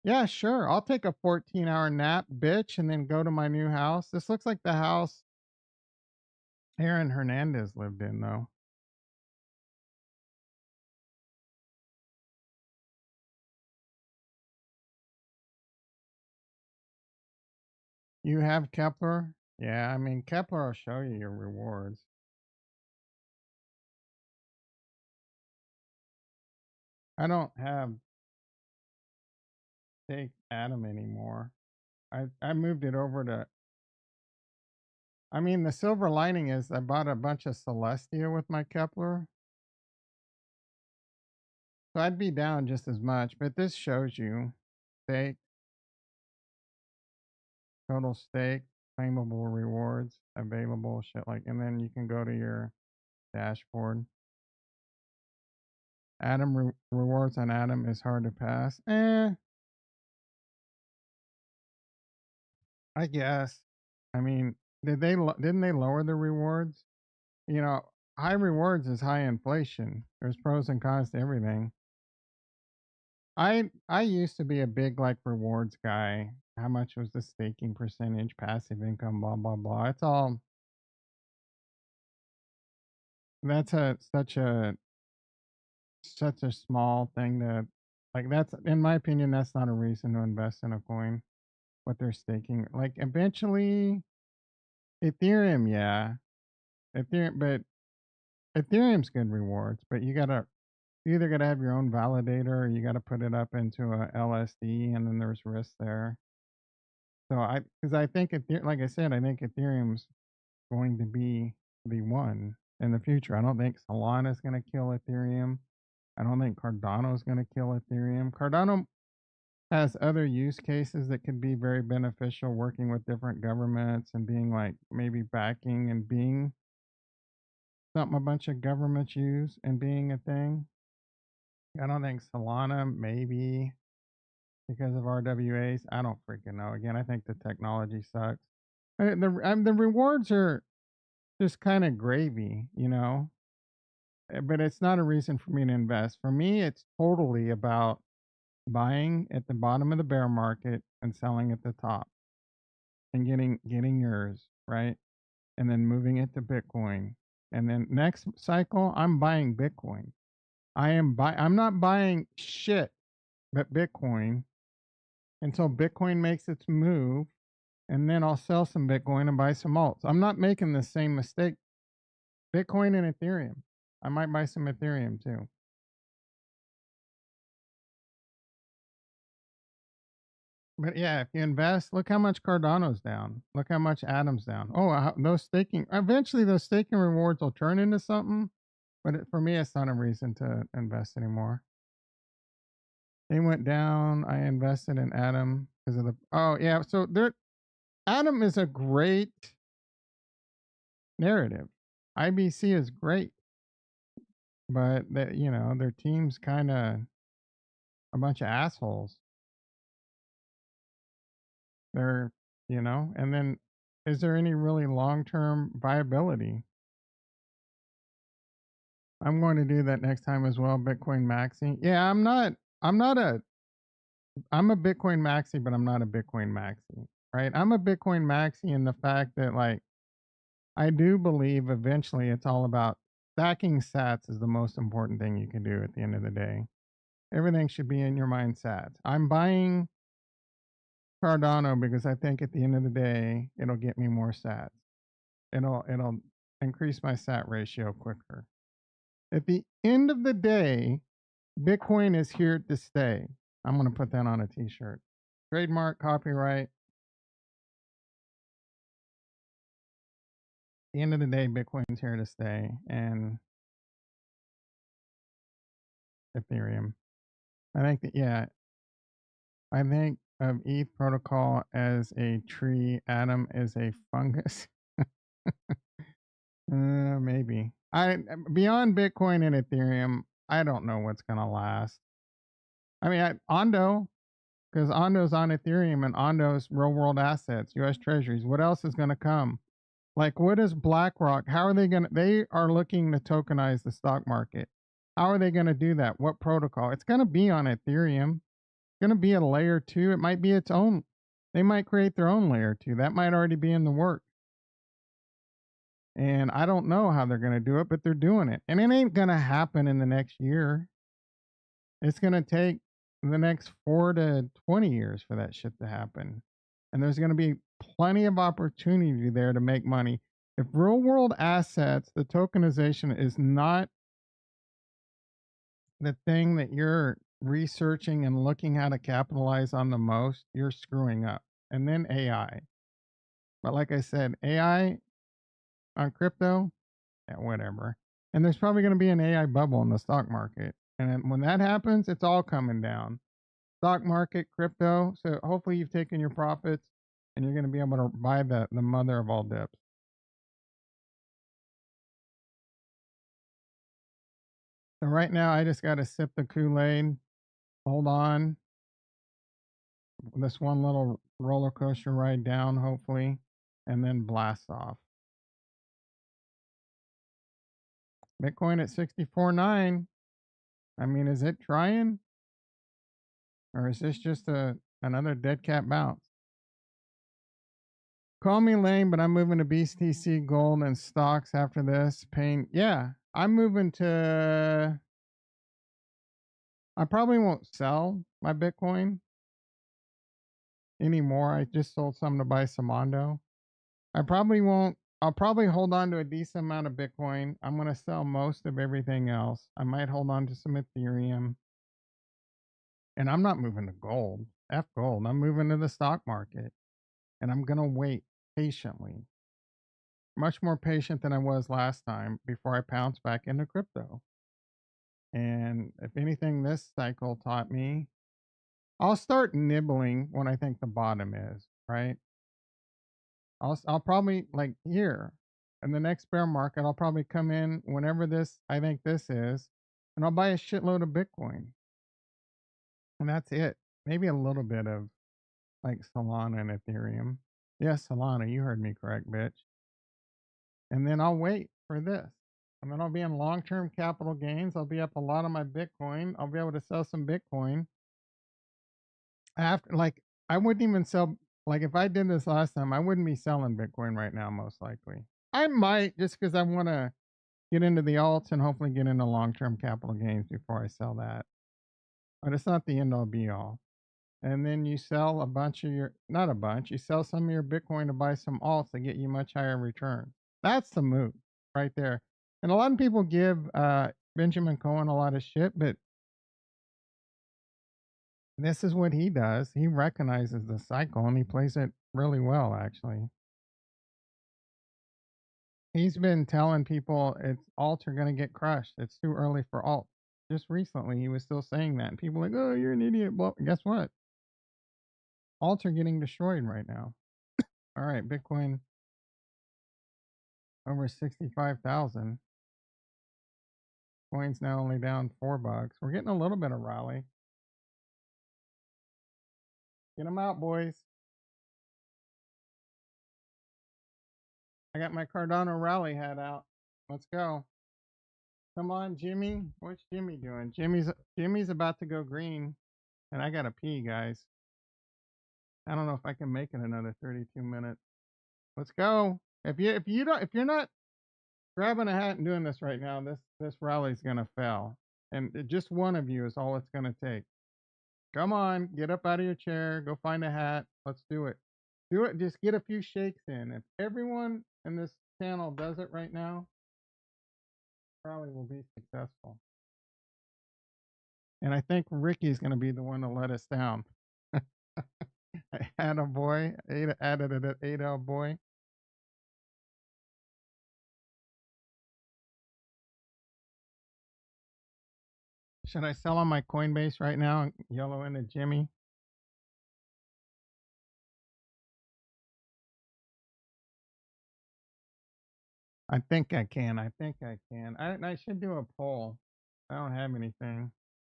Yeah, sure. I'll take a 14-hour nap, bitch, and then go to my new house. This looks like the house Aaron Hernandez lived in, though. You have Kepler? Yeah, I mean, Kepler will show you your rewards. I don't have Take Atom anymore. I moved it over to. I mean, the silver lining is I bought a bunch of Celestia with my Kepler. So I'd be down just as much, but this shows you stake, total stake, claimable rewards, available shit like, and then you can go to your dashboard. Atom rewards on Atom is hard to pass. I guess. I mean, didn't they lower the rewards? You know, high rewards is high inflation. There's pros and cons to everything. I used to be a big like rewards guy. How much was the staking percentage, passive income, blah blah blah. It's all that's a such a small thing that like that's in my opinion that's not a reason to invest in a coin. What they're staking, like eventually Ethereum, yeah, Ethereum, but Ethereum's good rewards, but you either gotta have your own validator or you gotta put it up into a LSD, and then there's risk there. So because I think like I said, I think Ethereum's going to be the one in the future. I don't think Solana's going to kill Ethereum. I don't think Cardano's going to kill Ethereum. Cardano has other use cases that could be very beneficial, working with different governments and being like maybe backing and being something a bunch of governments use and being a thing. I don't think Solana maybe because of RWAs. I don't freaking know. Again, I think the technology sucks. The rewards are just kind of gravy, you know. But it's not a reason for me to invest. For me, it's totally about buying at the bottom of the bear market and selling at the top and getting yours, right? And then moving it to Bitcoin. And then next cycle, I'm buying Bitcoin. I'm not buying shit but Bitcoin until Bitcoin makes its move, and then I'll sell some Bitcoin and buy some alts. I'm not making the same mistake. Bitcoin and Ethereum. I might buy some Ethereum too. But yeah, if you invest, look how much Cardano's down. Look how much Atom's down. Oh, those staking. Eventually, those staking rewards will turn into something. But for me, it's not a reason to invest anymore. They went down. I invested in Atom because of the. Oh yeah, so there. Atom is a great narrative. IBC is great. but that, their team's kind of a bunch of assholes. They're, and then is there any really long-term viability? I'm going to do that next time as well, Bitcoin maxi. Yeah, I'm not a I'm a Bitcoin maxi, but I'm not a Bitcoin maxi, right? I'm a Bitcoin maxi in the fact that like I do believe eventually it's all about stacking sats is the most important thing you can do at the end of the day. Everything should be in your mind sats. I'm buying Cardano because I think at the end of the day it'll get me more sats. It'll increase my sat ratio quicker. At the end of the day, Bitcoin is here to stay. I'm going to put that on a t-shirt. Trademark, copyright. At the end of the day, Bitcoin's here to stay, and Ethereum. I think that, yeah, I think of ETH protocol as a tree, Atom as a fungus. Maybe. Beyond Bitcoin and Ethereum, I don't know what's gonna last. I mean, Ondo, because Ondo's on Ethereum and Ondo's real world assets, U.S. Treasuries. What else is gonna come? Like, what is BlackRock? How are they gonna? They are looking to tokenize the stock market. How are they gonna do that? What protocol? It's gonna be on Ethereum. Going to be a layer two. It might be its own. They might create their own layer two. That might already be in the work. And I don't know how they're going to do it, but they're doing it. And it ain't going to happen in the next year. It's going to take the next 4 to 20 years for that shit to happen. And there's going to be plenty of opportunity there to make money. If real world assets, the tokenization is not the thing that you're researching and looking how to capitalize on the most, you're screwing up. And then AI. But like I said, AI on crypto, yeah, whatever. And there's probably going to be an AI bubble in the stock market. And then when that happens, it's all coming down. Stock market, crypto. So hopefully you've taken your profits and you're going to be able to buy the mother of all dips. So right now, I just got to sip the Kool-Aid, hold on, this one little roller coaster ride down, hopefully, and then blast off. Bitcoin at 64.9. I mean, is it trying? Or is this just another dead cat bounce? Call me lame, but I'm moving to BTC Gold and stocks after this. Pain. Yeah, I'm moving to. I probably won't sell my Bitcoin anymore. I just sold some to buy some Mondo. I probably won't. I'll probably hold on to a decent amount of Bitcoin. I'm going to sell most of everything else. I might hold on to some Ethereum. And I'm not moving to gold. F gold. I'm moving to the stock market. And I'm going to wait patiently. Much more patient than I was last time before I pounced back into crypto. And if anything, this cycle taught me I'll start nibbling when I think the bottom is, right? I'll probably like here in the next bear market, I'll probably come in whenever this I think this is, and I'll buy a shitload of Bitcoin. And that's it. Maybe a little bit of like Solana and Ethereum. Yes, Solana, you heard me correct, bitch. And then I'll wait for this. And then I'll be in long term capital gains. I'll be up a lot on my Bitcoin. I'll be able to sell some Bitcoin. After, like, I wouldn't even sell, like, if I did this last time, I wouldn't be selling Bitcoin right now, most likely. I might just because I want to get into the alts and hopefully get into long term capital gains before I sell that. But it's not the end all be all. And then you sell a bunch of your, not a bunch, you sell some of your Bitcoin to buy some alts to get you much higher return. That's the move right there. And a lot of people give Benjamin Cohen a lot of shit, but this is what he does. He recognizes the cycle and he plays it really well, actually. He's been telling people it's alts are going to get crushed. It's too early for alt. Just recently, he was still saying that. And people are like, oh, you're an idiot. Well, guess what? Alts are getting destroyed right now. All right, Bitcoin over 65,000. Coin's now only down $4. We're getting a little bit of rally. Get them out, boys. I got my Cardano rally hat out. Let's go. Come on, Jimmy. What's Jimmy doing? Jimmy's about to go green, and I gotta pee, guys. I don't know if I can make it another 32 minutes. Let's go. If you're not grabbing a hat and doing this right now, this rally's gonna fail. And just one of you is all it's gonna take. Come on, get up out of your chair, go find a hat. Let's do it. Do it. Just get a few shakes in. If everyone in this channel does it right now, rally will be successful. And I think Ricky's gonna be the one to let us down. Atta boy, added it at 8L boy. Should I sell on my Coinbase right now and yellow into Jimmy? I think I can. I think I can. I should do a poll. I don't have anything.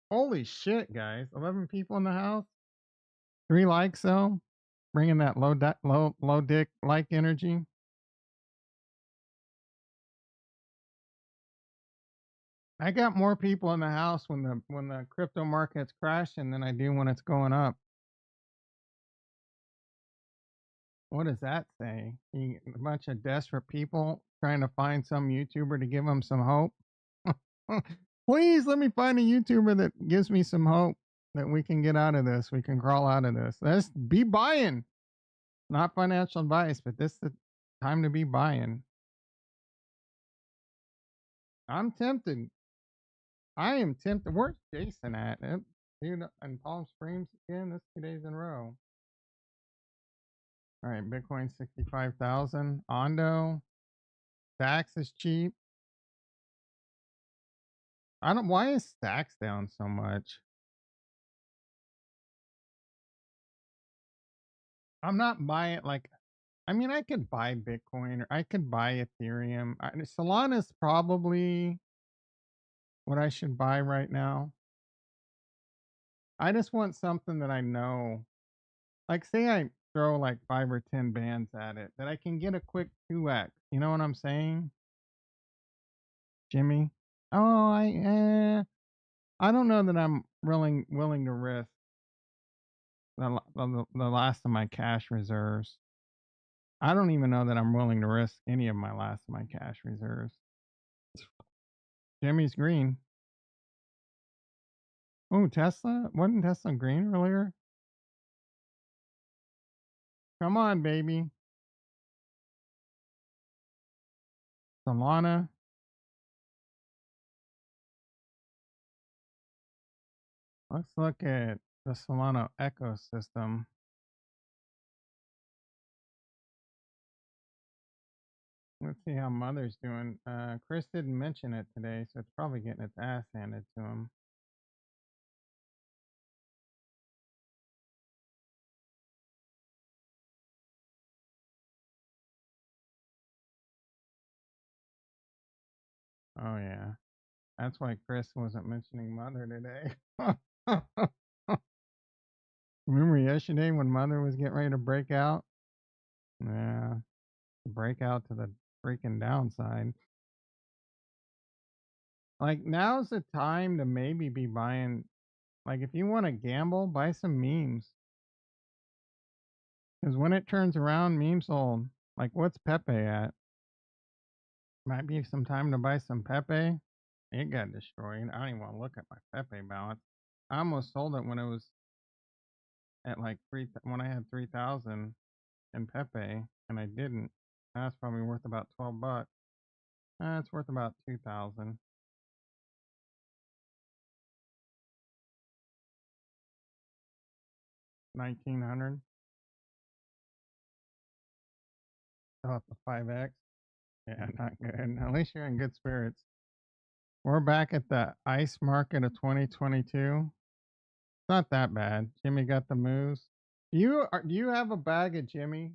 Holy shit, guys! 11 people in the house. 3 likes though. Bringing that low dick like energy. I got more people in the house when the crypto market's crashing than I do when it's going up. What does that say? A bunch of desperate people trying to find some YouTuber to give them some hope. Please let me find a YouTuber that gives me some hope that we can get out of this. We can crawl out of this. Let's be buying. Not financial advice, but this is the time to be buying. I'm tempted. I am tempted. Where's Jason at? Dude, in Palm Springs again. That's 2 days in a row. All right, Bitcoin 65,000. Ondo. Stacks is cheap. I don't. Why is Stacks down so much? I'm not buying like. I mean, I could buy Bitcoin or I could buy Ethereum. Solana's probably what I should buy right now. I just want something that I know. Like, say I throw like 5 or 10 bands at it, that I can get a quick 2x. You know what I'm saying, Jimmy? Oh, I don't know that I'm willing to risk the last of my cash reserves. I don't even know that I'm willing to risk any of my last of my cash reserves. Jimmy's green. Oh, Tesla? Wasn't Tesla green earlier? Come on, baby. Solana. Let's look at the Solana ecosystem. Let's see how Mother's doing. Chris didn't mention it today, so it's probably getting its ass handed to him. Oh, yeah. That's why Chris wasn't mentioning Mother today. Remember yesterday when Mother was getting ready to break out? Yeah, break out to the freaking downside. Like, now's the time to maybe be buying. Like, if you want to gamble, buy some memes. Because when it turns around, memes will. Like, what's Pepe at? Might be some time to buy some Pepe. It got destroyed. I don't even want to look at my Pepe balance. I almost sold it when it was at like when I had 3,000 in Pepe, and I didn't. That's probably worth about $12. It's worth about 2,000. 1,900. Still at the 5x. Yeah, not good. At least you're in good spirits. We're back at the ice market of 2022. It's not that bad. Jimmy got the moves. Do you have a bag of Jimmy?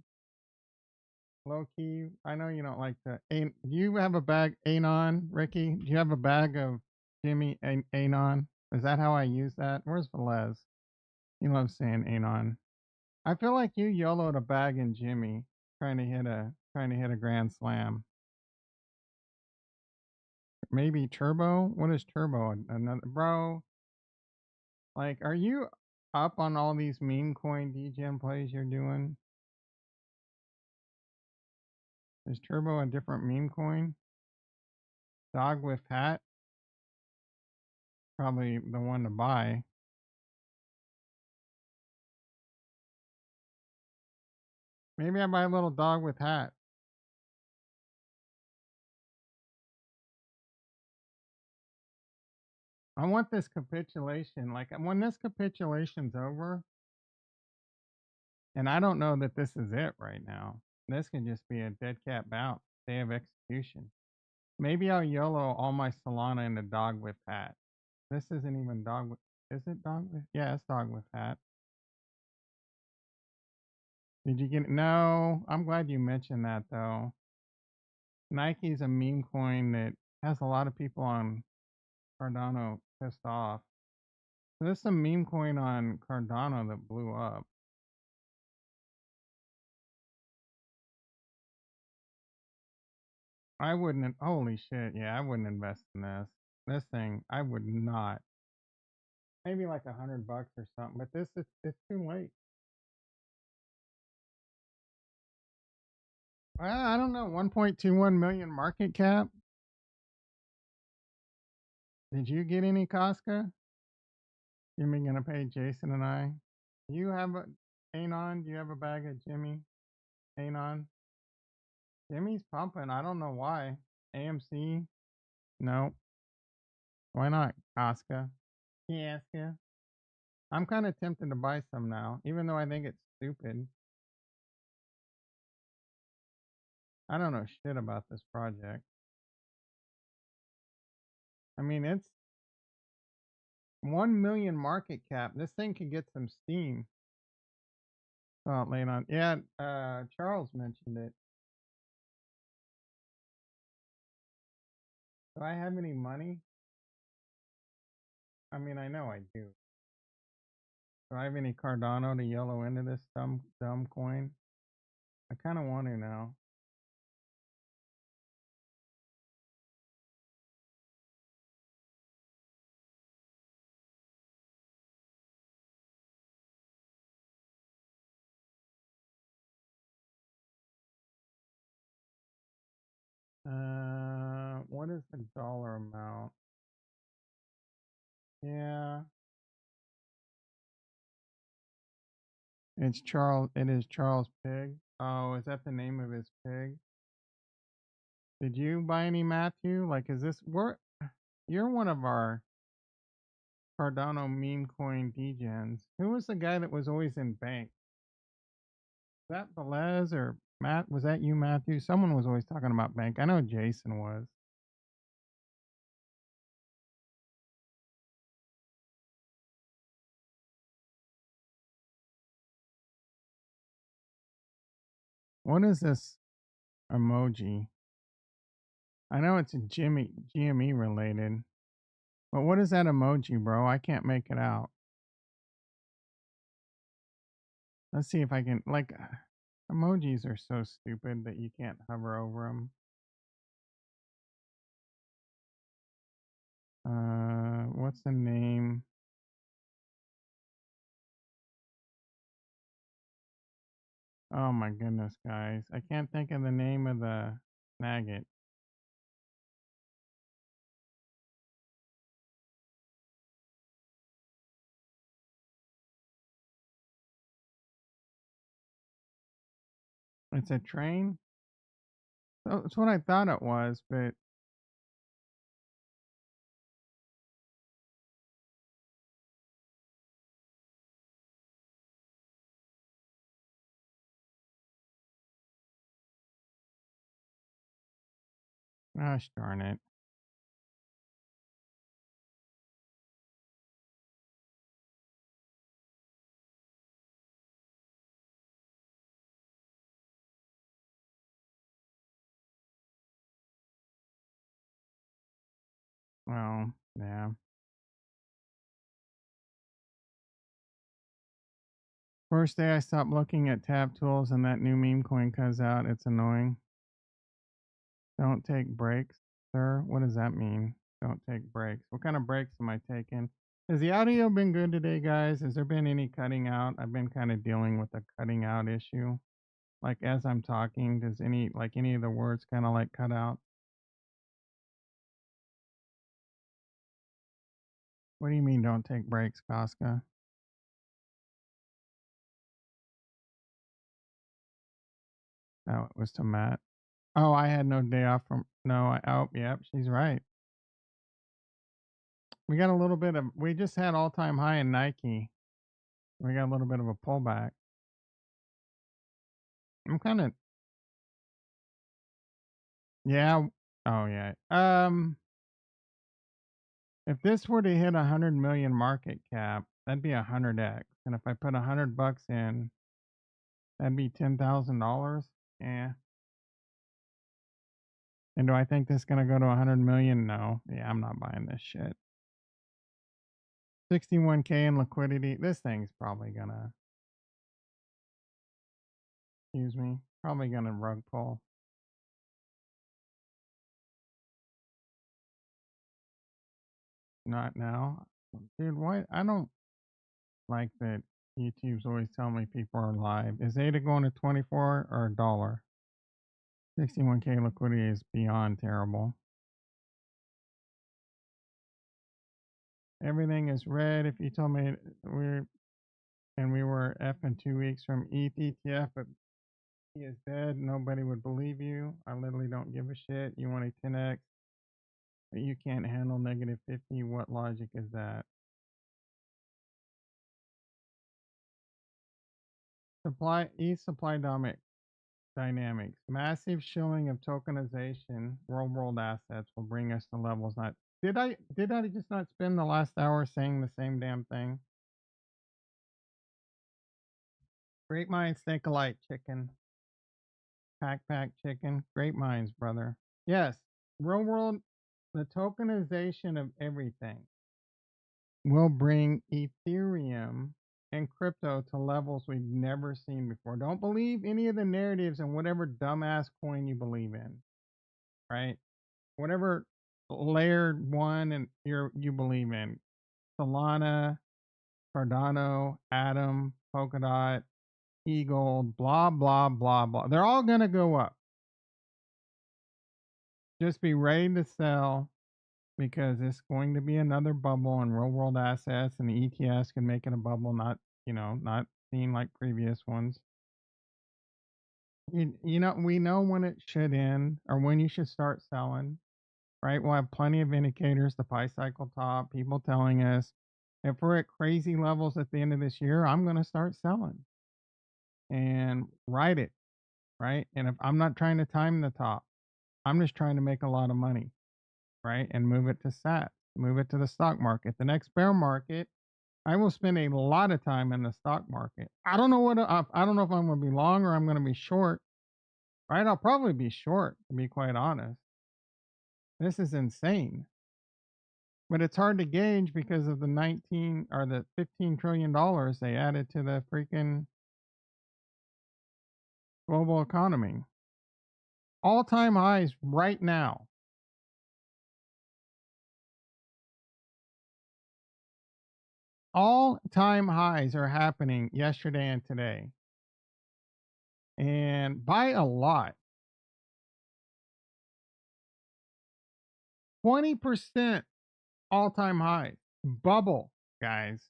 Low key. I know you don't like the. Do you have a bag, Anon, Ricky? Do you have a bag of Jimmy Anon. Is that how I use that? Where's Velez? He loves saying Anon. I feel like you YOLO'd a bag in Jimmy trying to hit a grand slam. Maybe Turbo? What is Turbo? Another bro? Like, are you up on all these meme coin DGen plays you're doing? Is Turbo a different meme coin? Dog with hat? Probably the one to buy. Maybe I buy a little dog with hat. I want this capitulation. Like when this capitulation's over, and I don't know that this is it right now. This could just be a dead cat bounce, day of execution. Maybe I'll YOLO all my Solana into dog with hat. This isn't even dog with. Is it dog with? Yeah, it's dog with hat. Did you get? No, I'm glad you mentioned that though. Nike's a meme coin that has a lot of people on Cardano pissed off. So there's some meme coin on Cardano that blew up. I wouldn't. Holy shit! Yeah, I wouldn't invest in this. This thing, I would not. Maybe like $100 or something. But this, it's too late. I don't know. 1.21 million market cap. Did you get any Casca? Jimmy gonna pay Jason and I. You have a Anon? Do you have a bag of Jimmy Anon? Jimmy's pumping. I don't know why. AMC? No. Why not? Casca? Casca. I'm kind of tempted to buy some now, even though I think it's stupid. I don't know shit about this project. I mean, it's 1 million market cap. This thing could get some steam. Oh, late on. Yeah, Charles mentioned it. Do I have any money? I mean, I know I do. Do I have any Cardano to yellow into this dumb coin? I kind of want to now. What is the dollar amount? Yeah, it's Charles. It is Charles Pig. Oh, is that the name of his pig? Did you buy any, Matthew? Like, is this we're you're one of our Cardano meme coin degens. Who was the guy that was always in bank? Was that Velez or Matt? Was that you, Matthew? Someone was always talking about bank. I know Jason was. What is this emoji? I know it's a Jimmy GME related, but what is that emoji, bro? I can't make it out. Let's see if I can. Like, emojis are so stupid that you can't hover over them. What's the name? Oh my goodness, guys. I can't think of the name of the maggot. It's a train? Oh, that's what I thought it was, but gosh darn it. Well, Yeah. First day I stopped looking at tab tools and that new meme coin comes out. It's annoying. Don't take breaks, sir. What does that mean? Don't take breaks. What kind of breaks am I taking? Has the audio been good today, guys? Has there been any cutting out? I've been kind of dealing with a cutting out issue. Like as I'm talking, does any of the words kind of like cut out? What do you mean don't take breaks, Casca? No, it was to Matt. Oh, I had no day off from no, yep, she's right. We got a little bit of we just had all time high in Nike. We got a little bit of a pullback. I'm kind of yeah. Oh yeah. If this were to hit 100 million market cap, that'd be 100x. And if I put 100 bucks in, that'd be $10,000. Yeah. And do I think this is gonna go to 100 million? No. Yeah, I'm not buying this shit. 61K in liquidity. This thing's probably gonna, excuse me, probably gonna rug pull. Not now. Dude, why? I don't like that YouTube's always telling me people are live. Is ADA going to 24 or a dollar? 61K liquidity is beyond terrible. Everything is red. If you told me we were F in 2 weeks from ETH ETF, but he is dead, nobody would believe you. I literally don't give a shit. You want a 10x, but you can't handle negative 50. What logic is that? Supply dynamics. Massive shilling of tokenization, real world assets will bring us to levels not. Did I just not spend the last hour saying the same damn thing? Great minds think alike, chicken. Pack chicken. Great minds, brother. Yes, real world, the tokenization of everything will bring Ethereum and crypto to levels we've never seen before. Don't believe any of the narratives and whatever dumbass coin you believe in, right? Whatever layer one and you believe in. Solana, Cardano, Atom, Polkadot, Eagle, blah, blah, blah, blah. They're all going to go up. Just be ready to sell because it's going to be another bubble in real world assets, and the ETS can make it a bubble, not seen like previous ones. We know when it should end or when you should start selling, right? We'll have plenty of indicators, the Pi cycle top, people telling us if we're at crazy levels at the end of this year, I'm going to start selling and ride it, right? And if I'm not trying to time the top, I'm just trying to make a lot of money, right? And move it to SAT, move it to the stock market. The next bear market, I will spend a lot of time in the stock market. I don't know I don't know if I'm going to be long or I'm going to be short, right? I'll probably be short, to be quite honest. This is insane. But it's hard to gauge because of the 19 or the $15 trillion they added to the freaking global economy. All time highs right now. All time highs are happening yesterday and today. And by a lot. 20% all time highs. Bubble, guys.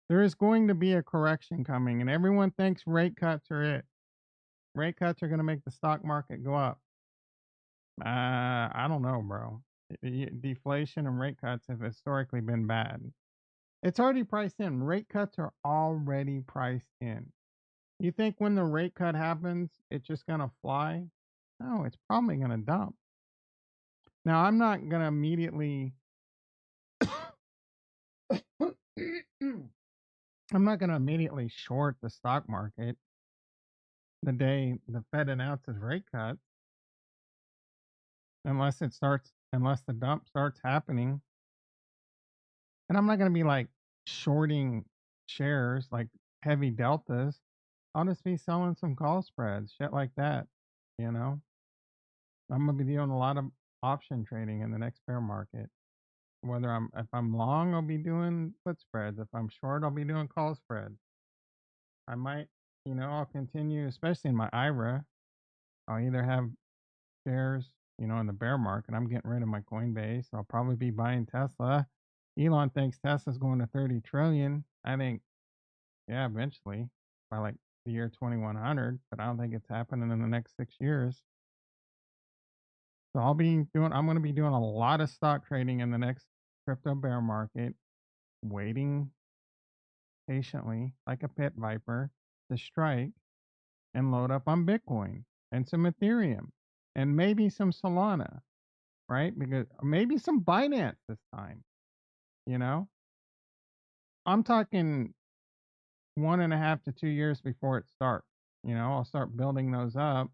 There is going to be a correction coming, and everyone thinks rate cuts are it. Rate cuts are going to make the stock market go up. I don't know, bro. Deflation and rate cuts have historically been bad. It's already priced in. Rate cuts are already priced in. You think when the rate cut happens, it's just going to fly? No, it's probably going to dump. Now, I'm not going to immediately I'm not going to immediately short the stock market the day the Fed announces rate cut unless the dump starts happening And I'm not going to be like shorting shares like heavy deltas. I'll just be selling some call spreads, shit like that. You know, I'm going to be doing a lot of option trading in the next bear market. Whether if I'm long, I'll be doing put spreads. If I'm short, I'll be doing call spreads. I might, I'll continue, especially in my IRA. I'll either have shares, in the bear market. I'm getting rid of my Coinbase. I'll probably be buying Tesla. Elon thinks Tesla's going to 30 trillion. I think, yeah, eventually by like the year 2100, but I don't think it's happening in the next 6 years. So I'm going to be doing a lot of stock trading in the next crypto bear market, waiting patiently like a pit viper to strike and load up on Bitcoin and some Ethereum and maybe some Solana, right? Because maybe some Binance this time, you know? I'm talking 1.5 to 2 years before it starts. I'll start building those up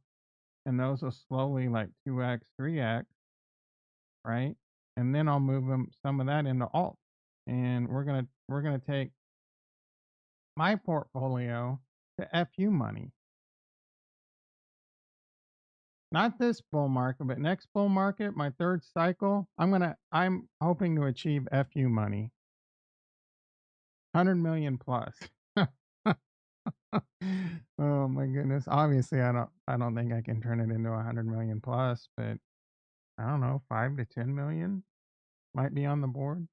and those will slowly like 2x, 3x, right? And then I'll move some of that into alt. And we're gonna take my portfolio to FU money. Not this bull market, but next bull market, my third cycle, I'm hoping to achieve FU money. 100 million plus. Oh my goodness. Obviously I don't think I can turn it into 100 million plus, but I don't know, 5 to 10 million might be on the board.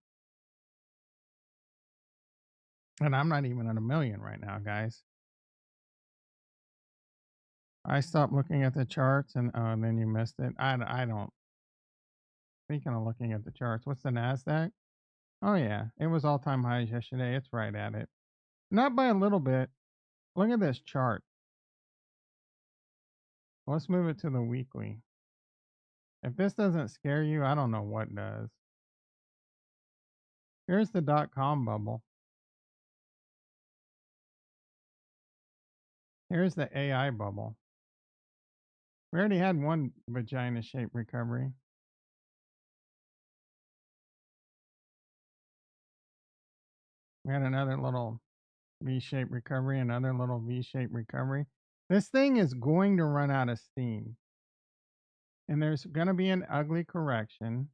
And I'm not even at a million right now, guys. I stopped looking at the charts and then you missed it. I don't. Speaking of looking at the charts, what's the Nasdaq? Oh yeah, it was all-time highs yesterday. It's right at it. Not by a little bit. Look at this chart. Let's move it to the weekly. If this doesn't scare you, I don't know what does. Here's the .com bubble. Here's the AI bubble. We already had one vagina-shaped recovery. We had another little V-shaped recovery, another little V-shaped recovery. This thing is going to run out of steam. And there's going to be an ugly correction.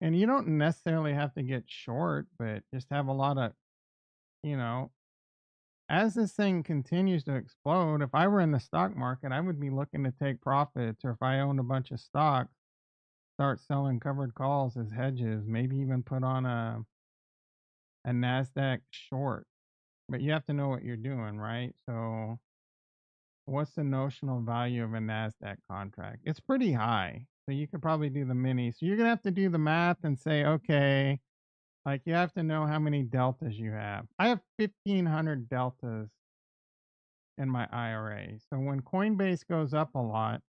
And you don't necessarily have to get short, but just have a lot of, you know, as this thing continues to explode, if I were in the stock market, I would be looking to take profits, or if I owned a bunch of stocks, start selling covered calls as hedges, maybe even put on a NASDAQ short. But you have to know what you're doing, right? So, what's the notional value of a NASDAQ contract? It's pretty high. So, you could probably do the mini. So, you're going to have to do the math and say, okay, like you have to know how many deltas you have. I have 1,500 deltas in my IRA. So when Coinbase goes up a lot,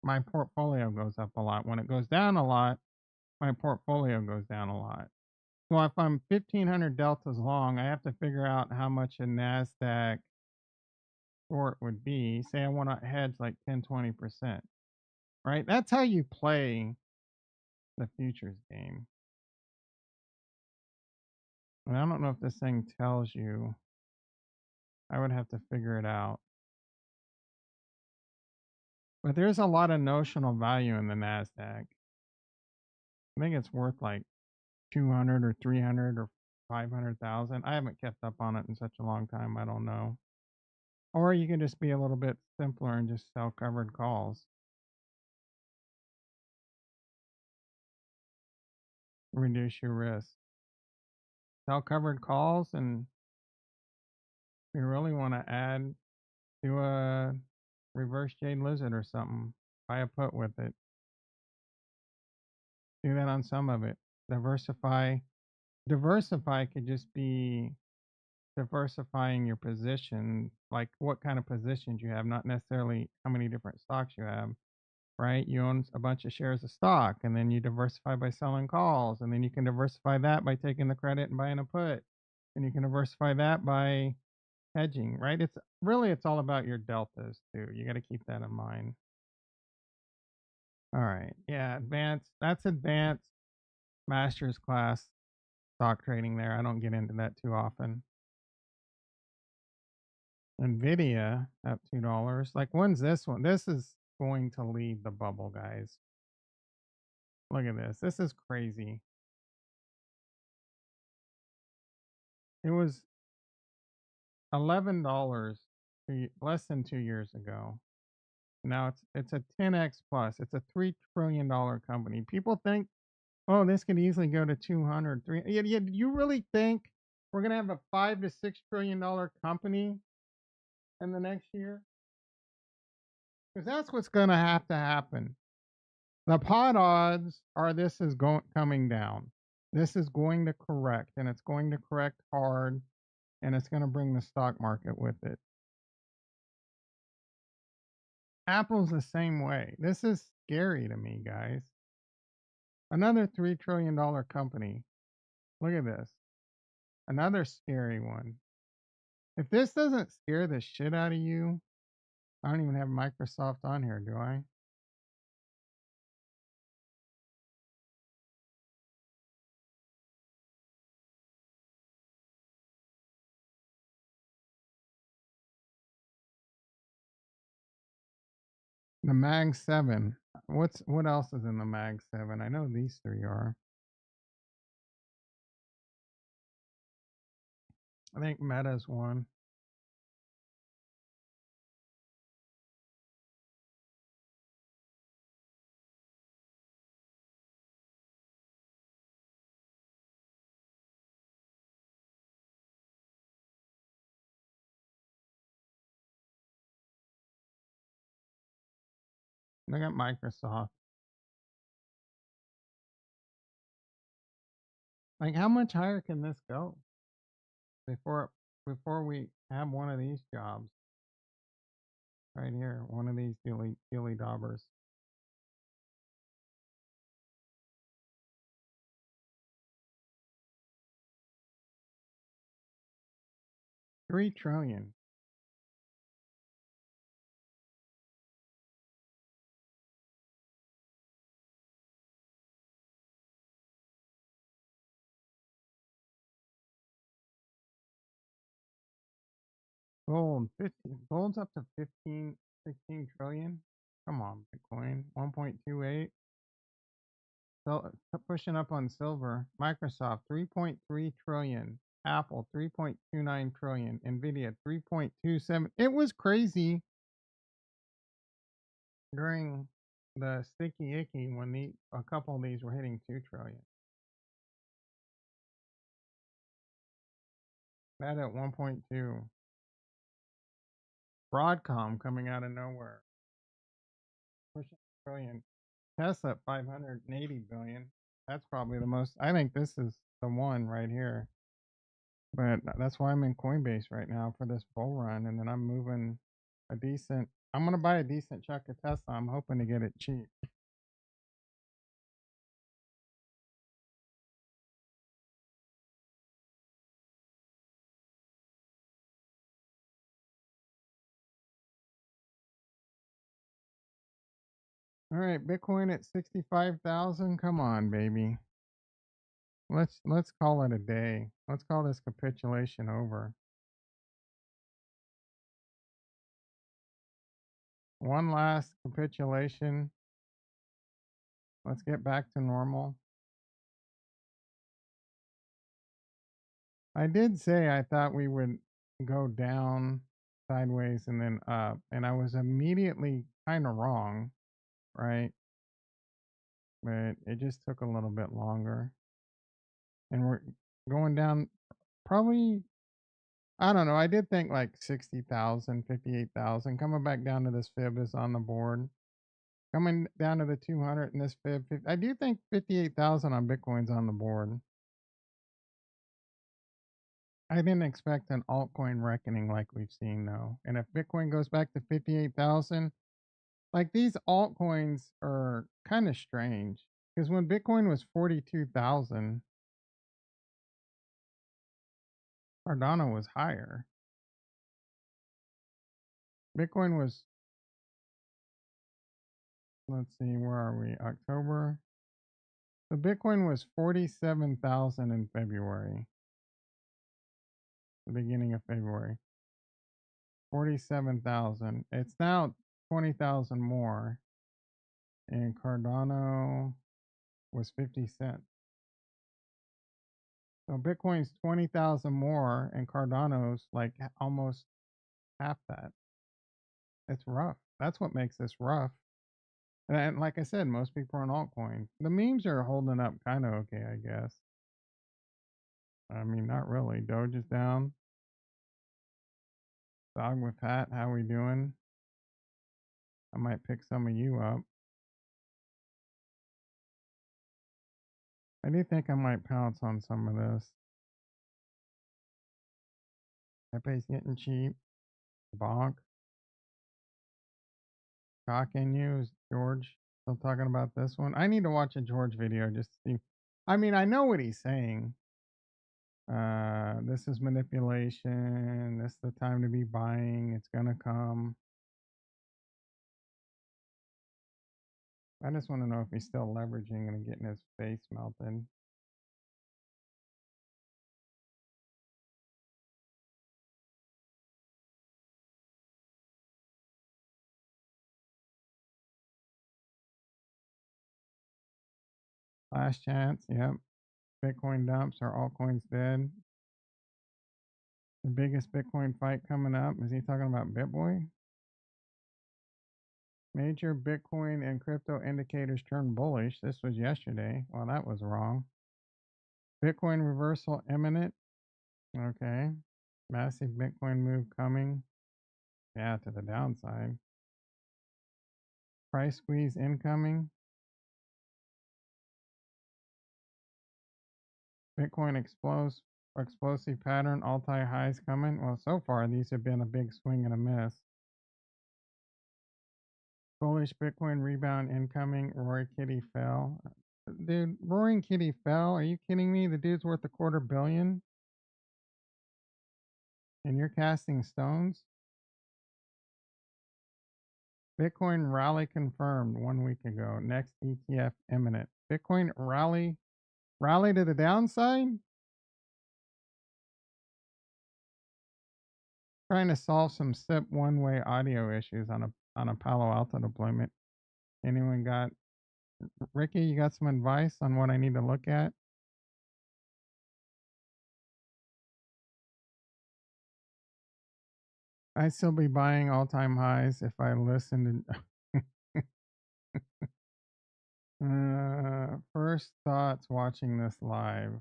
my portfolio goes up a lot. When it goes down a lot, my portfolio goes down a lot. So if I'm 1,500 deltas long, I have to figure out how much a NASDAQ short would be. Say I want to hedge like 10, 20%, right? That's how you play the futures game. And I don't know if this thing tells you. I would have to figure it out. But there's a lot of notional value in the NASDAQ. I think it's worth like 200 or 300 or 500,000. I haven't kept up on it in such a long time. I don't know. Or you can just be a little bit simpler and just sell covered calls. Reduce your risk. Sell covered calls, and if you really want to add to a reverse Jade Lizard or something, buy a put with it. Do that on some of it. Diversify. Diversify could just be diversifying your position, like what kind of positions you have, not necessarily how many different stocks you have, right? You own a bunch of shares of stock and then you diversify by selling calls, and then you can diversify that by taking the credit and buying a put. And you can diversify that by hedging, right? It's all about your deltas too. You got to keep that in mind. All right. Yeah, advanced. That's advanced master's class. stock trading there. I don't get into that too often. Nvidia up $2. Like, when's this one? This is going to lead the bubble, guys. Look at this. This is crazy. It was $11 less than 2 years ago. Now it's a 10x plus. It's a $3 trillion company. People think, oh, this could easily go to 200, 3. Yeah, you really think we're gonna have a $5 to $6 trillion company in the next year? Because that's what's gonna have to happen. The pot odds are this is going coming down. This is going to correct, and it's going to correct hard, and it's going to bring the stock market with it. Apple's the same way. This is scary to me, guys. Another $3 trillion company. Look at this. Another scary one. If this doesn't scare the shit out of you, I don't even have Microsoft on here, do I? The Mag 7. What else is in the Mag 7? I know these three are. I think Meta's one. Look at Microsoft. Like, how much higher can this go before before we have one of these jobs right here? One of these dilly daubers. $3 trillion. Gold, 50. Gold's up to 15, 16 trillion. Come on, Bitcoin. 1.28. So pushing up on silver. Microsoft, 3.3 trillion. Apple, 3.29 trillion. Nvidia, 3.27. It was crazy during the sticky icky when a couple of these were hitting 2 trillion. That at 1.2. Broadcom coming out of nowhere, pushing a trillion. Tesla at 580 billion. That's probably the most. I think this is the one right here. But that's why I'm in Coinbase right now for this bull run, and then I'm moving a decent. I'm gonna buy a decent chunk of Tesla. I'm hoping to get it cheap. All right, Bitcoin at 65,000. Come on, baby. Let's call it a day. Let's call this capitulation over. One last capitulation. Let's get back to normal. I did say I thought we would go down, sideways, and then up, and I was immediately kind of wrong, right? But it just took a little bit longer. And we're going down probably, I don't know. I did think like 60,000, 58,000. Coming back down to this fib is on the board. Coming down to the 200 and this fib, I do think 58,000 on Bitcoin's on the board. I didn't expect an altcoin reckoning like we've seen though. And if Bitcoin goes back to 58,000, like these altcoins are kind of strange because when Bitcoin was 42,000, Cardano was higher. Bitcoin was, let's see, where are we? October. The Bitcoin was 47,000 in February, the beginning of February. 47,000. It's now 20,000 more. And Cardano was 50 cents. So Bitcoin's 20,000 more and Cardano's like almost half that. It's rough. That's what makes this rough. And like I said, most people are on altcoin. The memes are holding up kind of okay, I guess. I mean, not really. Doge is down. Dog with hat, how we doing? I might pick some of you up. I do think I might pounce on some of this. Pepe's getting cheap. Bonk. Talking you is George. Still talking about this one. I need to watch a George video just to see. I mean, I know what he's saying. This is manipulation. This is the time to be buying. It's gonna come. I just want to know if he's still leveraging and getting his face melted. Last chance. Yep. Bitcoin dumps. Are altcoins dead? The biggest Bitcoin fight coming up. Is he talking about BitBoy? Major Bitcoin and crypto indicators turned bullish. This was yesterday. Well, that was wrong. Bitcoin reversal imminent. Okay. Massive Bitcoin move coming. Yeah, to the downside. Price squeeze incoming. Bitcoin explosive pattern, all-time highs coming. Well, so far these have been a big swing and a miss. Bullish Bitcoin rebound incoming. Rory Kitty fell. Dude, Roaring Kitty fell. Are you kidding me? The dude's worth $250 million, and you're casting stones. Bitcoin rally confirmed 1 week ago. Next ETF imminent. Bitcoin rally to the downside. Trying to solve some SIP one-way audio issues on a Palo Alto deployment. Anyone got Ricky? You got some advice on what I need to look at? I'd still be buying all-time highs if I listened. First thoughts watching this live.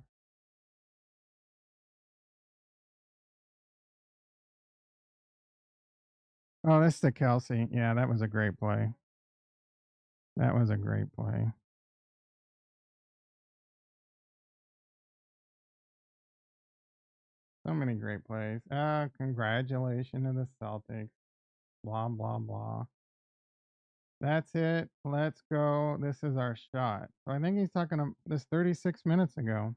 Oh, this is the Kelsey. Yeah, that was a great play. That was a great play. So many great plays. Congratulations to the Celtics. Blah, blah, blah. That's it. Let's go. This is our shot. So I think he's talking this 36 minutes ago.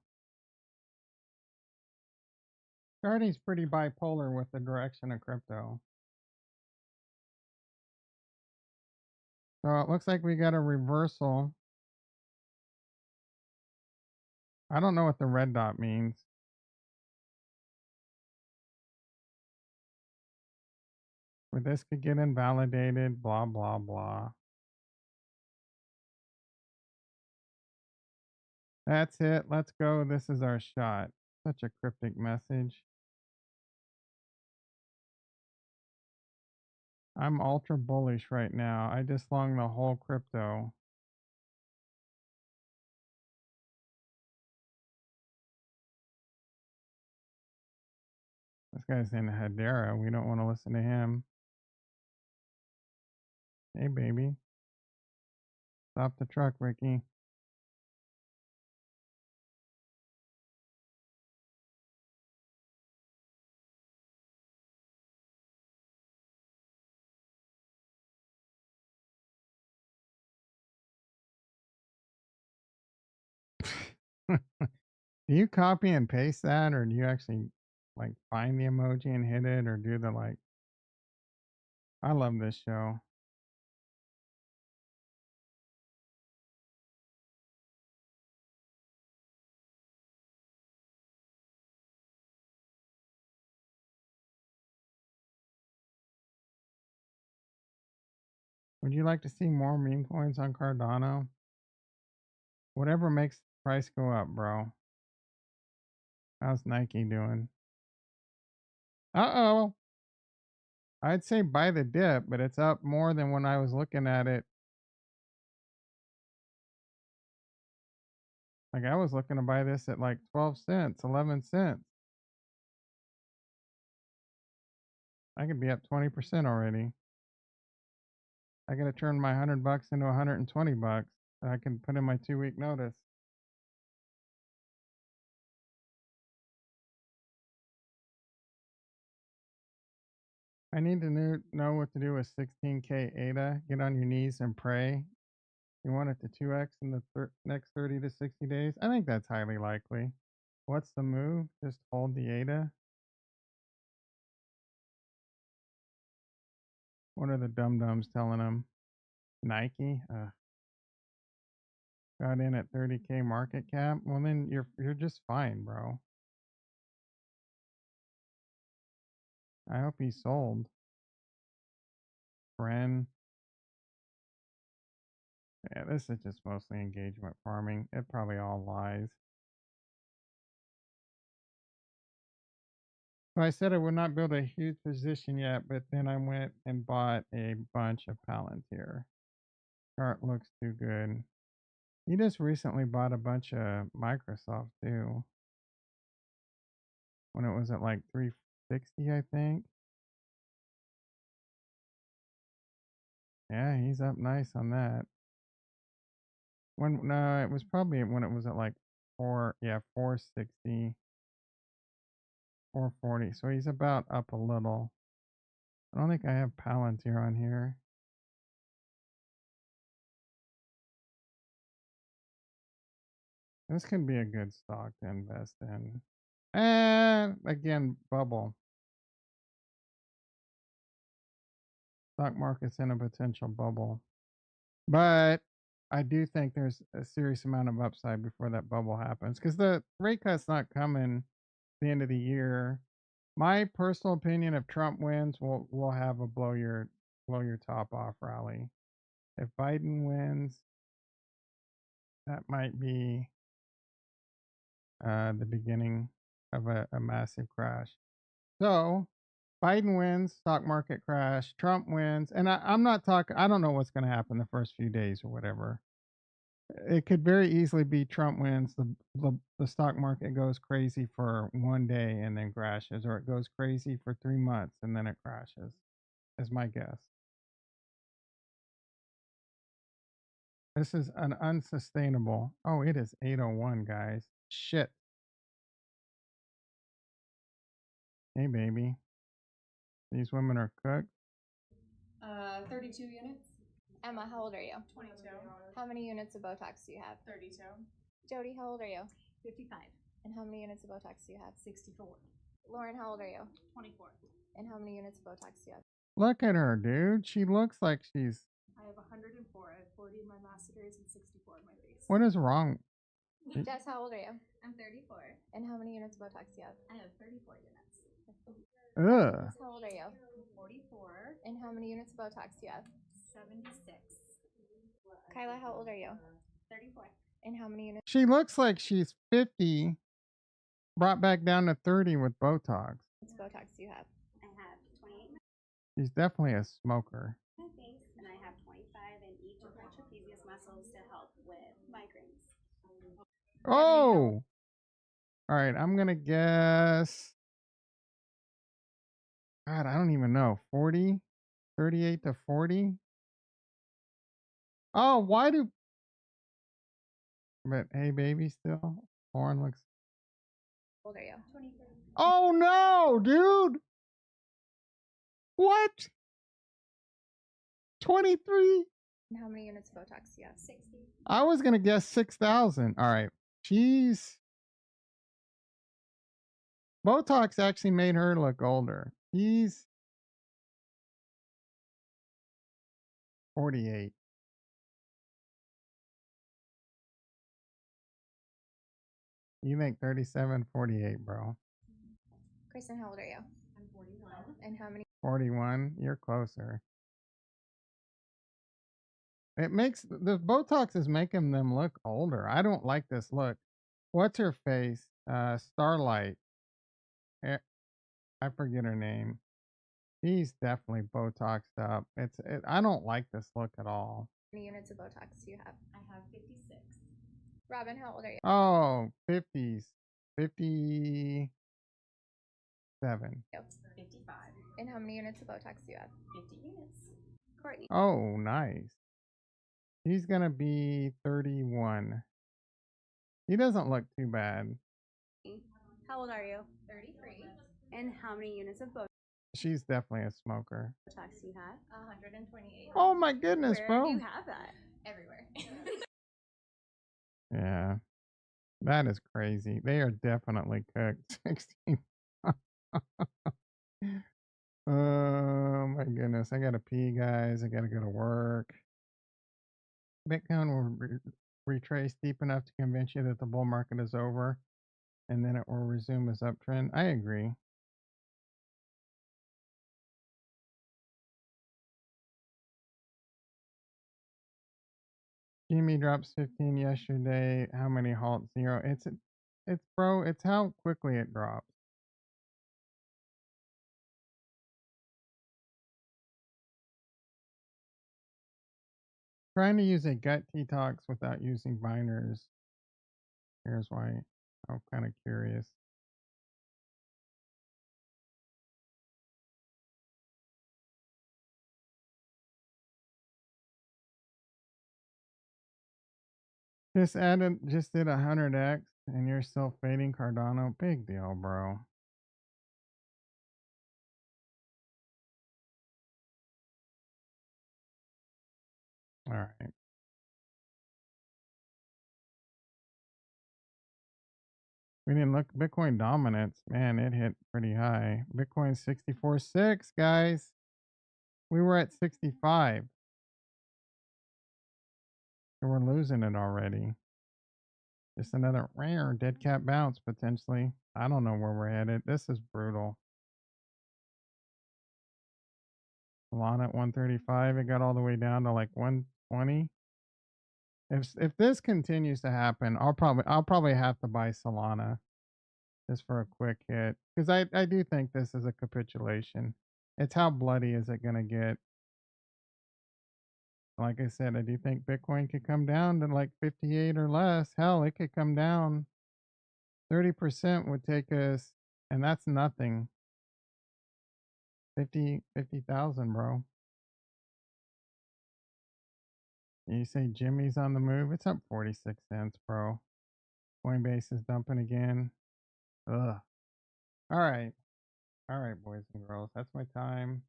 Charlie's pretty bipolar with the direction of crypto. So it looks like we got a reversal. I don't know what the red dot means. But this could get invalidated, blah, blah, blah. That's it. Let's go. This is our shot. Such a cryptic message. I'm ultra bullish right now. I just long the whole crypto. This guy's in Hedera. We don't want to listen to him. Hey, baby. Stop the truck, Ricky. Do you copy and paste that, or do you actually like find the emoji and hit it, or do the like? I love this show. Would you like to see more meme coins on Cardano? Whatever makes the price go up, bro. How's Nike doing? Uh-oh. I'd say buy the dip, but it's up more than when I was looking at it. Like I was looking to buy this at like 12 cents, 11 cents. I could be up 20% already. I gotta turn my $100 into $120. I can put in my 2-week notice. I need to know what to do with 16K ADA. Get on your knees and pray. You want it to 2x in the next 30 to 60 days? I think that's highly likely. What's the move? Just hold the ADA. What are the dum-dums telling them? Nike? Got in at 30K market cap? Well, then you're just fine, bro. I hope he sold. Friend. Yeah, this is just mostly engagement farming. It probably all lies. So I said I would not build a huge position yet, but then I went and bought a bunch of Palantir. Chart looks too good. He just recently bought a bunch of Microsoft too. When it was at like 360, I think. Yeah, he's up nice on that. No, it was probably when it was at like 460, 440. So he's about up a little. I don't think I have Palantir on here. This could be a good stock to invest in. And again, bubble. Stock market's in a potential bubble. But I do think there's a serious amount of upside before that bubble happens because the rate cut's not coming the end of the year. My personal opinion, if Trump wins, we'll have a blow your top off rally. If Biden wins, that might be the beginning of a massive crash. So Biden wins, stock market crash. Trump wins, and I'm not talking. I don't know what's going to happen the first few days or whatever. It could very easily be Trump wins, the stock market goes crazy for one day and then crashes, or it goes crazy for 3 months and then it crashes. Is my guess. This is an unsustainable. Oh, it is 8:01, guys. Shit. Hey, baby. These women are cooked. 32 units. Emma, how old are you? 22. How many units of Botox do you have? 32. Jody, how old are you? 55. And how many units of Botox do you have? 64. Lauren, how old are you? 24. And how many units of Botox do you have? Look at her, dude. She looks like she's. I have 104. I have 40 in my masseters and 64 in my face. What is wrong? Jess, how old are you? I'm 34. And how many units of Botox do you have? I have 34 units. Ugh. How old are you? 44. And how many units of Botox do you have? 76. Kyla, how old are you? 34. And how many units? She looks like she's 50, brought back down to 30 with Botox. Botox do you have? I have 28 She's definitely a smoker. in my face, and I have 25 in each of my trapezius muscles to help with migraines. Oh! All right, I'm going to guess. God, I don't even know. 40? 38 to 40? Oh, why do. But hey, baby, still. Lauren looks. How old are you? 23. Oh, no, dude. What? 23? And how many units of Botox do you have? 60. I was going to guess 6,000. All right. She's. Botox actually made her look older. She's 48. You think 37, 48, bro. Kristen, how old are you? I'm 41. And how many? 41. You're closer. It makes the Botox is making them look older. I don't like this look. What's her face? Starlight. Eh, I forget her name. She's definitely Botoxed up. I don't like this look at all. How many units of Botox do you have? I have 56. Robin, how old are you? Oh, 50s. 57. 55. And how many units of Botox do you have? 50 units. Courtney. Oh, nice. He's going to be 31. He doesn't look too bad. How old are you? 33. And how many units of She's definitely a smoker. Botox do you have? 128. Oh my goodness, Where bro. do you have that? Everywhere. Yeah. That is crazy. They are definitely cooked. 16. Oh my goodness. I gotta pee, guys. I gotta go to work. Bitcoin will retrace deep enough to convince you that the bull market is over, and then it will resume its uptrend. I agree. Jimmy drops 15 yesterday. How many halt? 0. It's bro. It's how quickly it drops. Trying to use a gut detox without using binders. Here's why. I'm kind of curious. Just did 100x, and you're still fading Cardano. Big deal, bro. All right. We didn't look Bitcoin dominance. Man, it hit pretty high. Bitcoin 64.6, guys. We were at 65. So we're losing it already. Just another rare dead cat bounce potentially. I don't know where we're headed. This is brutal. Solana at 135. It got all the way down to like 120. If this continues to happen, I'll probably have to buy Solana just for a quick hit, because I do think this is a capitulation. It's how bloody is it gonna get? Like I said, I do think Bitcoin could come down to like 58 or less. Hell, it could come down 30% would take us, and that's nothing. 50,000, bro. You say Jimmy's on the move? It's up 46 cents, bro. Coinbase is dumping again. Ugh. All right. All right, boys and girls. That's my time.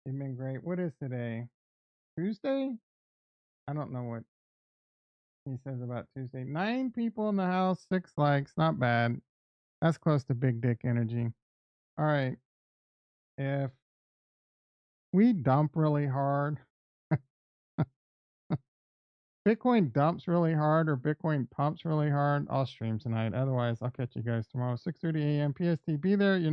You've been great. What is today? Tuesday? I don't know what he says about Tuesday. 9 people in the house, 6 likes. Not bad. That's close to big dick energy. All right. If we dump really hard, Bitcoin dumps really hard or Bitcoin pumps really hard, I'll stream tonight. Otherwise, I'll catch you guys tomorrow, 6:30 a.m. PST. Be there. You're